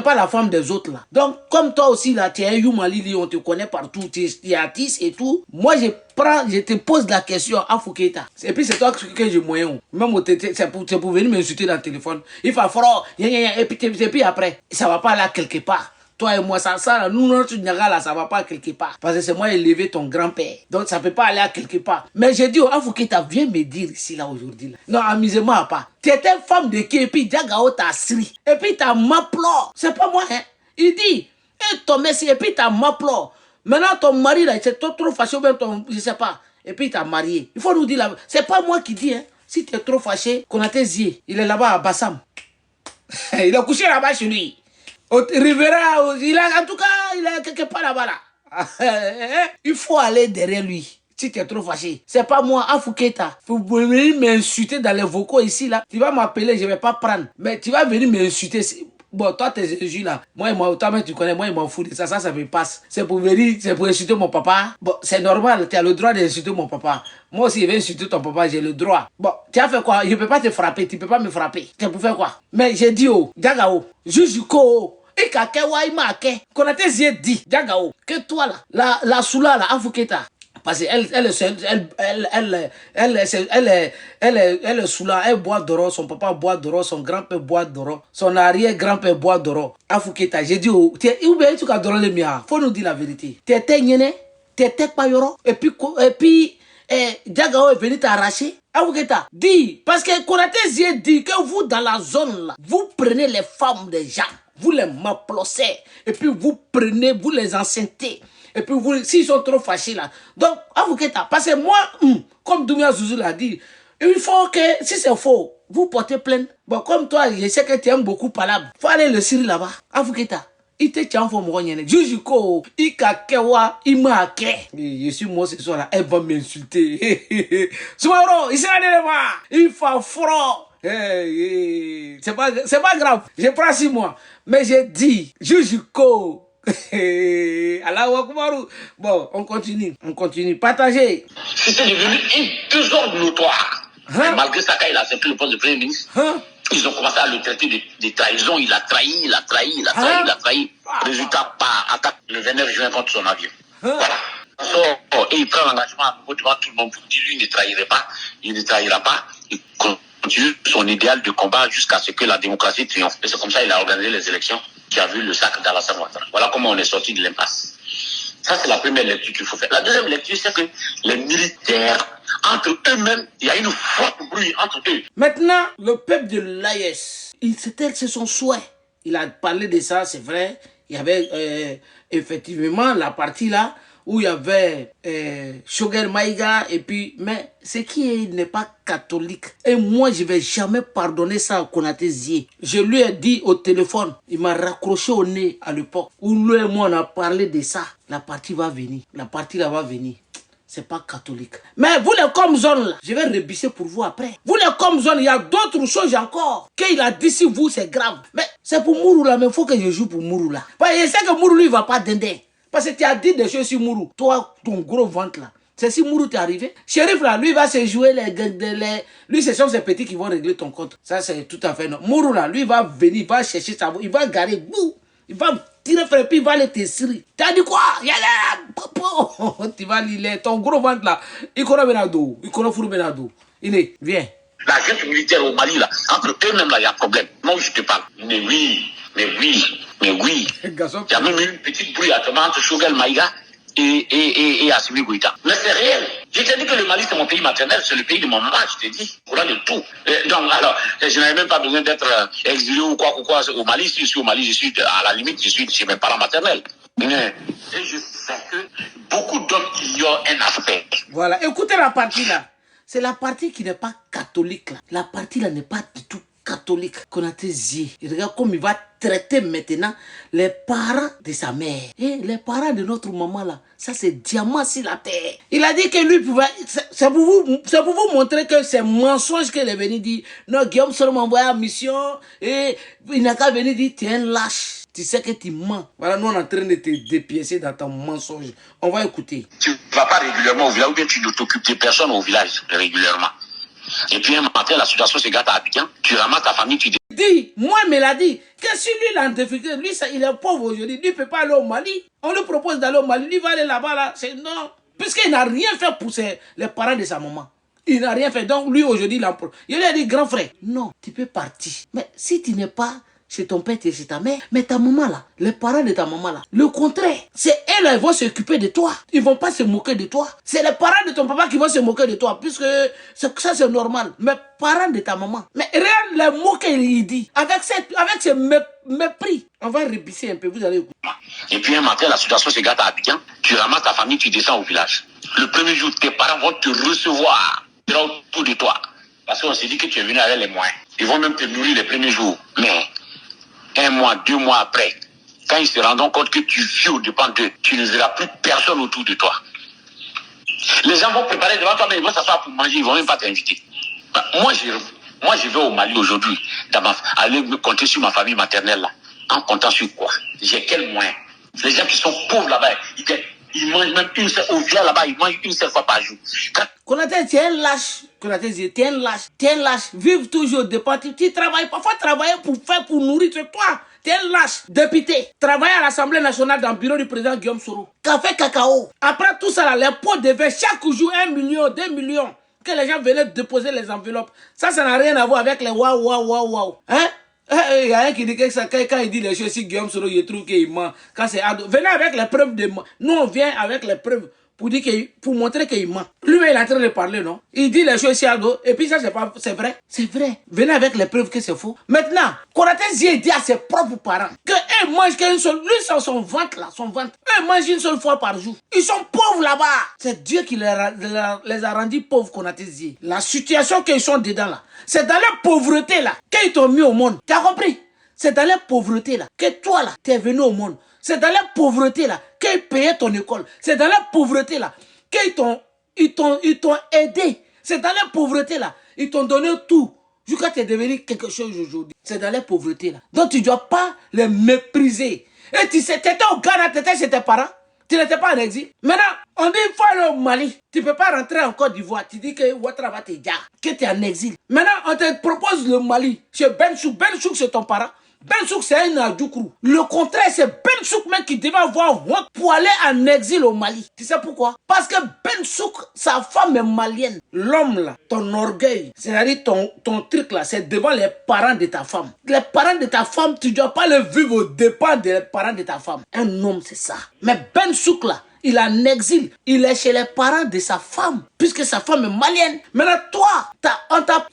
pas la femme des autres là. Donc, comme toi aussi là, tu es un Youmalili, on te connaît partout, tu es artiste et tout. Moi, je te pose la question à Fouketa. Et puis, c'est toi que je moyen. Même c'est pour venir m'insulter dans le téléphone. Il faut faire, et puis après, ça va pas aller quelque part. Toi et moi, ça nous, notre Niaga là, ça va pas quelque part. Parce que c'est moi qui ai élevé ton grand-père. Donc, ça peut pas aller à quelque part. Mais j'ai dit, Afouketa, viens me dire ici, là, aujourd'hui. Là. Non, amusez-moi pas. Tu étais femme de qui? Et puis, Djagao t'a sri. Et puis, t'as m'applaud. C'est pas moi, hein. Il dit, et ton messie, et puis, t'as m'applaud. Maintenant, ton mari, là, il s'est trop fâché, ou bien je sais pas. Et puis, t'as marié. Il faut nous dire là. C'est pas moi qui dis, hein. Si tu es trop fâché, Konaté Zie, il est là-bas à Bassam. Il a couché là-bas chez lui. Rivera, en tout cas, il est quelque part là-bas là. Il faut aller derrière lui. Si tu es trop fâché. C'est pas moi, Afouketa. Vous venir m'insulter dans les vocaux ici là. Tu vas m'appeler, je vais pas prendre. Mais tu vas venir m'insulter. Bon, toi, tes injures là. Moi, tu connais, moi, il m'en fout de ça. Ça me passe. C'est pour venir, c'est pour insulter mon papa. Bon, c'est normal, tu as le droit d'insulter mon papa. Moi aussi, je vais insulter ton papa, j'ai le droit. Bon, tu as fait quoi? Je peux pas te frapper, tu peux pas me frapper. Tu peux faire quoi? Mais j'ai dit, Djagao, Jujuko, et Konaté Zie dit, Djagao, que toi là, la soula là, Afouketa, Parce qu'elle est sous là, elle boit d'oro, son papa boit d'oro, son grand-père boit d'oro, son arrière-grand-père boit d'oro. Afuketa, j'ai dit, où bien tu as d'oro le mien, faut nous dire la vérité. T'étais nyene, t'étais pas yoro, et puis, Diagao est venu t'arracher. Afuketa, dis, parce que Konaté Zie dit que vous, dans la zone là, vous prenez les femmes des gens, vous les maplocez, et puis vous prenez, vous les enceintez. Et puis, s'ils sont trop fâchés là. Donc, Afuketa, parce que moi, comme Doumia Zouzou l'a dit, il faut que, si c'est faux, vous portez plainte. Bon, comme toi, je sais que tu aimes beaucoup parler. Il faut aller le Syrie là-bas. Afuketa, il te tient pour moi. Jujuko, il kakewa, il m'a ké. Je suis moi ce soir là, elle va m'insulter. Soumaro, il sera là, il fait froid. C'est pas grave. Je prends 6 mois. Mais j'ai dit, Jujuko. Bon, on continue. Partagez. C'était devenu une désordre notoire. Malgré ça, quand il a accepté le poste de Premier ministre, ils ont commencé à le traiter de trahison. Il a trahi. Résultat, attaque le 29 juin contre son avion. Voilà. Et il prend l'engagement à nouveau devant tout le monde pour dire lui ne trahirait pas, il ne trahira pas. Il continue son idéal de combat jusqu'à ce que la démocratie triomphe. Et c'est comme ça qu'il a organisé les élections qui a vu le sacre d'Alassane Ouattara. Voilà comment on est sorti de l'impasse. Ça, c'est la première lecture qu'il faut faire. La deuxième lecture, c'est que les militaires, entre eux-mêmes, il y a une forte bruit entre eux. Maintenant, le peuple de l'AES, c'est son souhait. Il a parlé de ça, c'est vrai. Il y avait effectivement la partie là où il y avait Choguel Maïga et puis, mais ce qui n'est pas catholique. Et moi, je vais jamais pardonner ça à Konaté Zie. Je lui ai dit au téléphone, il m'a raccroché au nez à l'époque, où lui et moi on a parlé de ça. La partie va venir. La partie là va venir. C'est pas catholique. Mais vous les comme zone là, je vais rebisser pour vous après. Vous les comme zone, il y a d'autres choses encore. Qu'il a dit si vous, c'est grave. Mais c'est pour Mourou là, mais il faut que je joue pour Mourou là. Parce que je sais que Mourou lui, il va pas dender. Parce que tu as dit des choses sur Mourou. Toi, ton gros ventre là. C'est si Mourou t'est arrivé. Shérif là, lui va se jouer lui, ce sont ces petits qui vont régler ton compte. Ça, c'est tout à fait non. Mourou là, lui va venir, il va chercher sa voix, il va garer, bouh, il va tirer frère, puis il va aller te serrer. T'as dit quoi? Tu vas lire ton gros ventre là. Il connaît Benado, il connaît Fourou Benado. Il est, viens. La junte militaire au Mali là, entre eux-mêmes là, il y a problème. Moi, je te parle. Mais oui. Il y a même eu une petite brouillade entre Choguel Maïga et Assimi Goïta. Mais c'est réel. Je t'ai dit que le Mali c'est mon pays maternel, c'est le pays de mon maman, je t'ai dit. Voilà de tout. Donc alors, je n'avais même pas besoin d'être exilé ou quoi au Mali. Si je suis au Mali, je suis à la limite, je suis chez mes parents maternels. Et je sais que beaucoup d'hommes ignorent un aspect. Voilà, écoutez la partie là. C'est la partie qui n'est pas catholique là. La partie là n'est pas du tout catholique. Konaté Zie. Il regarde comme il va traiter maintenant les parents de sa mère. Et les parents de notre maman là. Ça c'est diamant sur la terre. Il a dit que lui pouvait... C'est pour vous montrer que c'est mensonge qu'il est venu dire. Non, Guillaume Soro m'a envoyé en mission. Et il n'a qu'à venir dire, tu es un lâche. Tu sais que tu mens. Voilà, nous on est en train de te dépiécer dans ton mensonge. On va écouter. Tu ne vas pas régulièrement au village ou bien tu ne t'occupes de personne au village régulièrement. Et puis un matin, la situation se gâte à Abidjan. Tu ramasses ta famille, tu dis, moi, il me l'a dit. Que si lui, il a en difficulté, lui, il est pauvre aujourd'hui. Lui, il ne peut pas aller au Mali. On lui propose d'aller au Mali. Lui, va aller là-bas, là. C'est non. Puisqu'il n'a rien fait pour les parents de sa maman. Il n'a rien fait. Donc, lui, aujourd'hui, il lui a dit, grand frère, non, tu peux partir. Mais si tu n'es pas chez ton père, tu es chez ta mère. Mais ta maman là, les parents de ta maman là, le contraire. C'est elles, elles vont s'occuper de toi. Ils vont pas se moquer de toi. C'est les parents de ton papa qui vont se moquer de toi. Puisque ça c'est normal. Mais parents de ta maman. Mais rien les moquer, il dit. Avec ce mépris. On va rébisser un peu, vous allez écouter. Et puis un matin, la situation se gâte à Abidjan. Tu ramasses ta famille, tu descends au village. Le premier jour, tes parents vont te recevoir. Ils seront autour de toi. Parce qu'on s'est dit que tu es venu avec les moyens. Ils vont même te nourrir les premiers jours. Mais 1 mois, 2 mois après, quand ils se rendront compte que tu vis au-dépend d'eux, tu ne verras plus personne autour de toi. Les gens vont préparer devant toi, mais ils vont s'asseoir pour manger, ils ne vont même pas t'inviter. Moi, je vais au Mali aujourd'hui, aller me compter sur ma famille maternelle là. En comptant sur quoi? J'ai quel moyen? Les gens qui sont pauvres là-bas, ils mangent même une seule, au village là-bas, ils mangent une seule fois par jour. Konaté, tu es un lâche. Konaté, tu es un lâche. Tu es un lâche. Vive toujours de partir. Tu travailles. Parfois, travailler pour nourrir toi. Tu es lâche, député. Travaille à l'Assemblée nationale dans le bureau du président Guillaume Soro. Café cacao. Après tout ça, là, les pots de vin, chaque jour, 1 million, 2 millions. Que les gens venaient déposer les enveloppes. Ça n'a rien à voir avec les waouh, waouh, waouh, waouh. Hein? Il y a un qui dit que ça, quand il dit les choses, si Guillaume Soro, il trouve qu'il ment. Quand c'est ado, venez avec les preuves de moi. Nous, on vient avec les preuves pour dire pour montrer qu'il ment. Lui, il est en train de parler, non? Il dit les choses si ado, et puis ça, c'est vrai. C'est vrai. Venez avec les preuves que c'est faux. Maintenant, Konaté Zie dit à ses propres parents qu'eux mangent qu'une seule, lui, c'est son ventre là, son ventre. Eux mangent une seule fois par jour. Ils sont pauvres là-bas. C'est Dieu qui les a rendus pauvres, Konaté Zie. La situation qu'ils sont dedans là, c'est dans la pauvreté là qu'ils t'ont mis au monde. Tu as compris? C'est dans la pauvreté là que toi là, tu es venu au monde. C'est dans la pauvreté là qu'ils payaient ton école. C'est dans la pauvreté là qu'ils t'ont aidé. C'est dans la pauvreté là, ils t'ont donné tout. Jusqu'à tu es devenu quelque chose aujourd'hui. C'est dans la pauvreté là. Donc tu ne dois pas les mépriser. Et tu sais, tu étais au Ghana, tu étais chez tes parents. Tu n'étais pas en exil. Maintenant, on dit il faut aller au Mali. Tu ne peux pas rentrer en Côte d'Ivoire. Tu dis que Ouattara va te dire que tu es en exil. Maintenant, on te propose le Mali. Chez Ben Souk. Ben Souk, c'est ton parent. Ben Souk, c'est un Adjoukrou. Le contraire, c'est Ben Souk même qui devait avoir honte pour aller en exil au Mali. Tu sais pourquoi? Parce que Ben Souk, sa femme est malienne. L'homme là, ton orgueil, c'est-à-dire ton truc là, c'est devant les parents de ta femme. Les parents de ta femme, tu ne dois pas les vivre aux dépens des parents de ta femme. Un homme, c'est ça. Mais Ben Souk là, il est en exil. Il est chez les parents de sa femme, puisque sa femme est malienne. Maintenant, toi,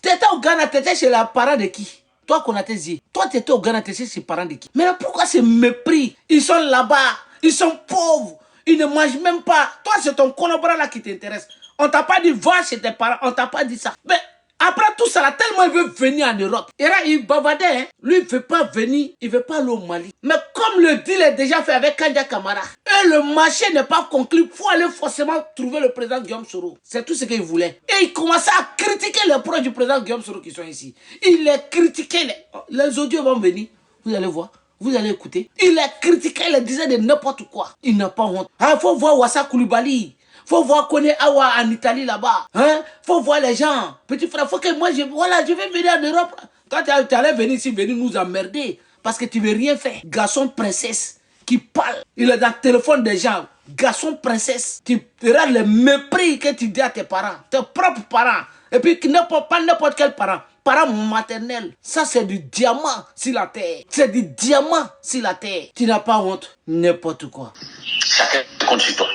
t'étais au Ghana, t'étais chez les parents de qui? Toi, Konaté Zie, toi, tu étais au Ghana, tu étais chez les parents de qui? Mais pourquoi ce mépris? Ils sont là-bas, ils sont pauvres, ils ne mangent même pas. Toi, c'est ton collaborateur là qui t'intéresse. On t'a pas dit va chez tes parents, on t'a pas dit ça. Mais après tout ça, là, tellement il veut venir en Europe. Et là, il bavardait, hein. Lui, il ne veut pas venir, il ne veut pas aller au Mali. Mais comme le deal est déjà fait avec Kanja Kamara, et le marché n'est pas conclu, il faut aller forcément trouver le président Guillaume Soro. C'est tout ce qu'il voulait. Et il commençait à critiquer les proches du président Guillaume Soro qui sont ici. Il les critiquait. Les audios vont venir, vous allez voir. Vous allez écouter. Il les critiquait, il les disait de n'importe quoi. Il n'a pas honte. Il faut voir Wassa Koulibaly. Faut voir Kone Awa en Italie là-bas. Hein? Faut voir les gens. Petit frère, faut que moi, je vais venir en Europe. Quand tu allais venir ici, venir nous emmerder. Parce que tu ne veux rien faire. Garçon princesse qui parle. Il est dans le téléphone des gens. Garçon princesse. Tu regardes le mépris que tu dis à tes parents. Tes propres parents. Et puis pas n'importe quel parent. Parents maternels. Ça, c'est du diamant sur la terre. C'est du diamant sur la terre. Tu n'as pas honte. N'importe quoi. Chacun compte sur toi.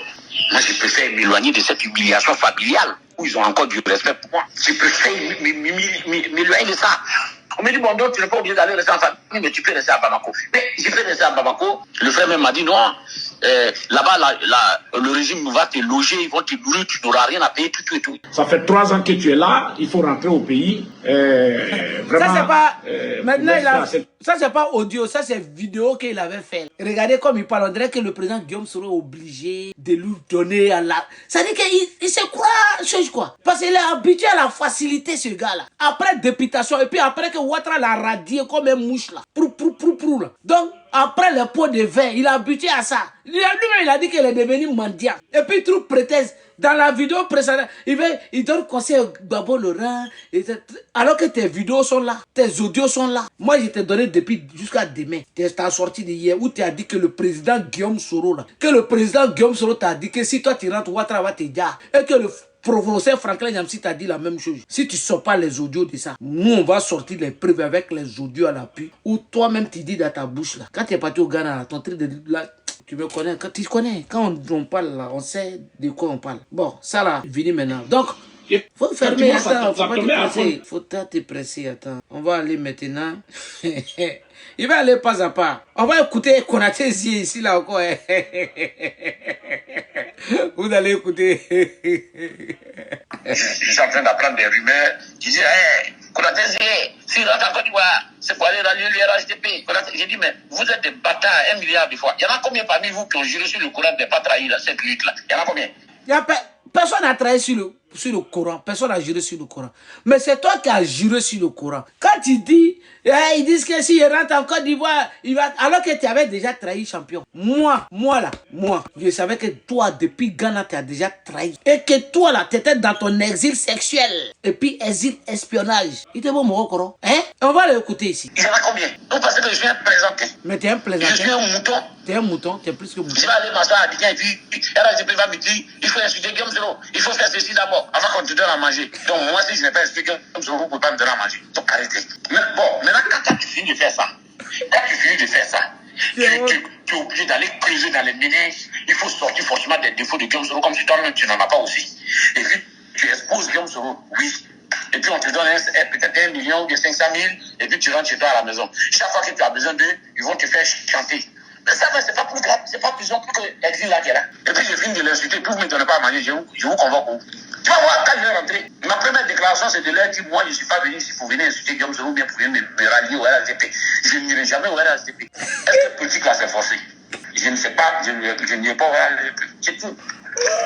Moi, je préfère m'éloigner de cette humiliation familiale où ils ont encore du respect pour moi. Je préfère m'éloigner de ça. On me dit, bon, donc tu n'es pas obligé d'aller rester en famille, mais tu peux rester à Bamako. Mais je peux rester à Bamako. Le frère même m'a dit, non, là-bas, le régime va te loger, ils vont te nourrir, tu n'auras rien à payer, tout et tout. Ça fait 3 ans que tu es là, il faut rentrer au pays. Vraiment, ça, c'est pas. Maintenant, ça, c'est pas audio, ça, c'est vidéo qu'il avait fait. Regardez comme il parle. On dirait que le président Guillaume sera obligé de lui donner à la. Ça veut dire qu'il se croit, chose quoi. Parce qu'il est habitué à la facilité, ce gars-là. Après députation, et puis après que Ouattara l'a radié comme un mouche là. Là. Donc, après le pot de vin, il est habitué à ça. Lui-même, il a dit qu'il est devenu mendiant. Et puis, il trouve prétexte. Dans la vidéo précédente, il donne conseil à Babo Laurent. Alors que tes vidéos sont là, tes audios sont là. Moi, je t'ai donné depuis jusqu'à demain. Tu as sorti d'hier où tu as dit que le président Guillaume Soro, là, que le président Guillaume Soro t'a dit que si toi tu rentres, Ouattara va te dire. Et que le professeur Franklin Nyamsi t'a dit la même chose. Si tu ne sors pas les audios de ça, nous, on va sortir les preuves avec les audios à l'appui. Ou toi-même, tu dis dans ta bouche, là. Quand tu es parti au Ghana, là, ton truc de... Là, tu me connais, quand tu connais, quand on parle là, on sait de quoi on parle. Bon, ça là, vini maintenant. Donc, faut fermer, attends, faut pas te presser. Faut pas te presser, attends. On va aller maintenant. Il va aller pas à pas. On va écouter Konaté Zie ici là encore. Vous allez écouter. Je suis en train d'apprendre des rumeurs qui disent, Konaté Zie, si il rentre en Côte d'Ivoire, c'est pour aller rallier l'IRHDP. J'ai dit, mais vous êtes des bâtards 1 milliard de fois. Il y en a combien parmi vous qui ont juré sur le Coran de ne pas trahir cette lutte-là? Il y en a combien? Personne n'a trahi sur sur le Coran. Personne n'a juré sur le Coran. Mais c'est toi qui as juré sur le Coran. Quand tu dis, ils disent que s'il rentre en Côte d'Ivoire, il va... Alors que tu avais déjà trahi champion. Moi, je savais que toi, depuis Ghana, tu as déjà trahi. Et que toi, là, tu étais dans ton exil sexuel. Et puis, exil espionnage. Il était bon, mon Coran. Hein? On va l'écouter ici. Il y en a combien? Donc, parce que je viens présenter. Mais tu es un plaisantin. Je suis un mouton. Tu es un mouton, tu es plus que mouton. Je vais aller m'asseoir à Abidjan et puis RHDP va me dire il faut insulter Guillaume Soro. Il faut faire ceci d'abord avant qu'on te donne à manger. Donc, moi, si je n'ai pas expliqué Guillaume Soro, vous ne pouvez pas me donner à manger. Donc, arrêtez. Mais bon, maintenant, quand tu finis de faire ça, tu es obligé d'aller creuser dans les méninges. Il faut sortir forcément des défauts de Guillaume Soro comme si toi-même tu n'en as pas aussi. Et puis, tu exposes Guillaume Soro, oui. Et puis on te donne peut-être 1 million ou 500 000, et puis tu rentres chez toi à la maison. Chaque fois que tu as besoin d'eux, ils vont te faire chanter. Mais ça, c'est pas plus grave, c'est pas plus grave que l'exil là qui est là. Et puis je finis de l'insulter, puis vous ne me donnez pas à manger, je vous convoque où? Tu vas voir, quand je vais rentrer, ma première déclaration, c'est de leur dire, moi, je ne suis pas venu ici pour venir insulter Guillaume Soro, ou bien pour venir me rallier au RHDP. Je n'irai jamais au RHDP. Est-ce que politique là, c'est forcé? Je ne sais pas, je n'irai pas au RHDP. C'est tout.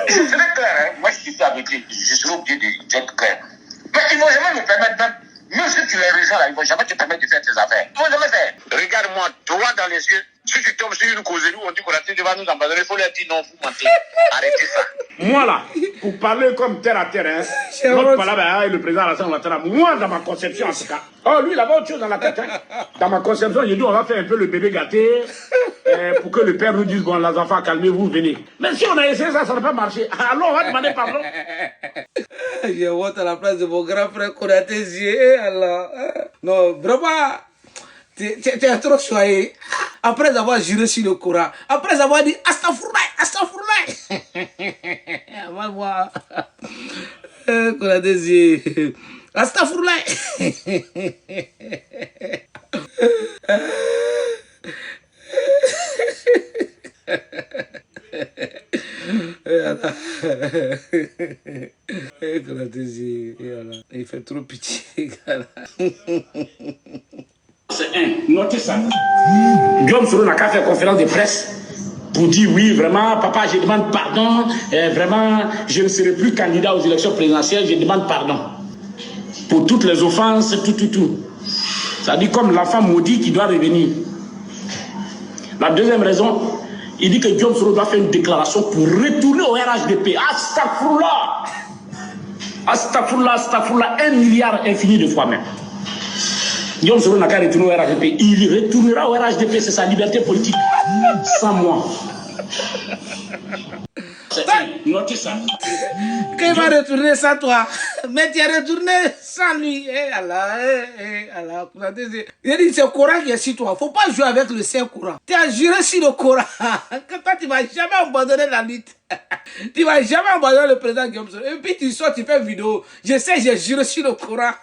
Je serai clair, hein. Moi, je suis avec lui, je serai obligé d'être clair. Mais ils ne vont jamais me permettre, même si tu les rejoins là, ils ne vont jamais te permettre de faire tes affaires. Ils ne vont jamais faire. Regarde-moi droit dans les yeux. Si tu tombes sur une causerie où on dit qu'on va nous abandonner, il faut leur dire non, vous mentez. Arrêtez ça. Moi là, pour parler comme terre à terre, hein, notre palabre et le président Alassane Ouattara, moi dans ma conception en tout cas. Oh, lui il avait autre chose dans la tête. Hein. Dans ma conception, j'ai dit on va faire un peu le bébé gâté pour que le père nous dise bon, les enfants, calmez-vous, venez. Mais si on a essayé ça, ça n'a pas marché. Alors on va demander pardon. Je vote à la place de mon grand frère Konaté. Alors, non, vraiment, tu es trop choyé. Après avoir juré sur le Coran, après avoir dit Astaghfirullah. Va voir. Konaté. Astaghfirullah. Il fait trop pitié. C'est notez ça. Guillaume Soro n'a qu'à faire conférence de presse pour dire oui, vraiment, papa, je demande pardon. Vraiment, je ne serai plus candidat aux élections présidentielles, je demande pardon. Pour toutes les offenses, tout. Ça dit comme l'enfant maudit qui doit revenir. La deuxième raison, il dit que Guillaume Soro doit faire une déclaration pour retourner au RHDP. Astaghfirullah. Astaghfirullah, 1 milliard infini de fois même. Guillaume Soro n'a qu'à retourner au RHDP. Il retournera au RHDP, c'est sa liberté politique. Sans moi. Notez ça. Qu'il va retourner sans toi. Mais tu es retourné sans lui. Allah. Il dit c'est le Coran qui est sur toi. Il ne faut pas jouer avec le Saint-Coran. Tu as juré sur le Coran. Quand toi, tu ne vas jamais abandonner la lutte. Tu ne vas jamais abandonner le président Guillaume Soro. Et puis tu sors, tu fais une vidéo. Je sais, j'ai juré sur le Coran.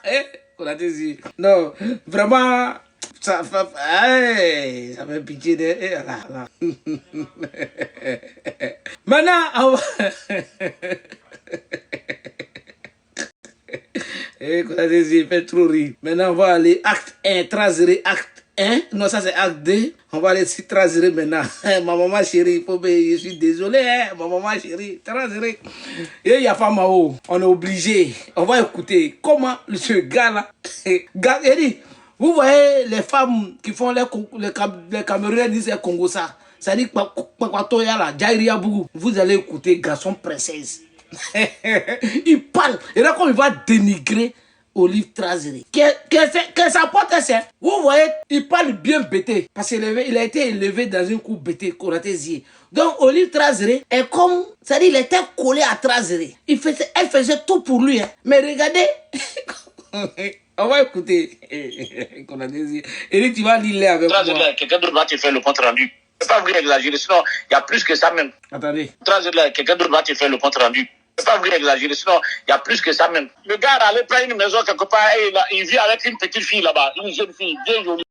Non, vraiment, ça fait pitié de... Maintenant, on va... Il fait trop rire. Maintenant, on va aller acte 1, tracerer acte 1. Non, ça c'est acte 2. On va aller tracerer maintenant. Ma maman chérie, je suis désolé, hein. Ma maman chérie, tracerer. Et il y a pas Mao. On est obligé. On va écouter comment ce gars-là... Il dit, vous voyez les femmes qui font les Camerounais disent les Congo ça. Ça dit vous allez écouter garçon princesse. Il parle. Et là, comme il va dénigrer Olive Traoré. Que ça porte ça. Vous voyez, il parle bien bêté. Parce qu'il a été élevé dans une cour bêté, Konaté. Donc, Olive Traoré est comme... C'est-à-dire, il était collé à Traoré. Elle faisait tout pour lui. Hein. Mais regardez... On va écouter. Et tu vas lire avec moi. Quelqu'un d'autre va te faire le compte rendu. C'est pas vrai exagérer, sinon il y a plus que ça même. Attendez. Quelqu'un d'autre va te faire le compte rendu. C'est pas vrai exagérer, sinon il y a plus que ça même. Le gars allait prendre une maison quelque part et il vit avec une petite fille là-bas, une jeune fille bien jolie.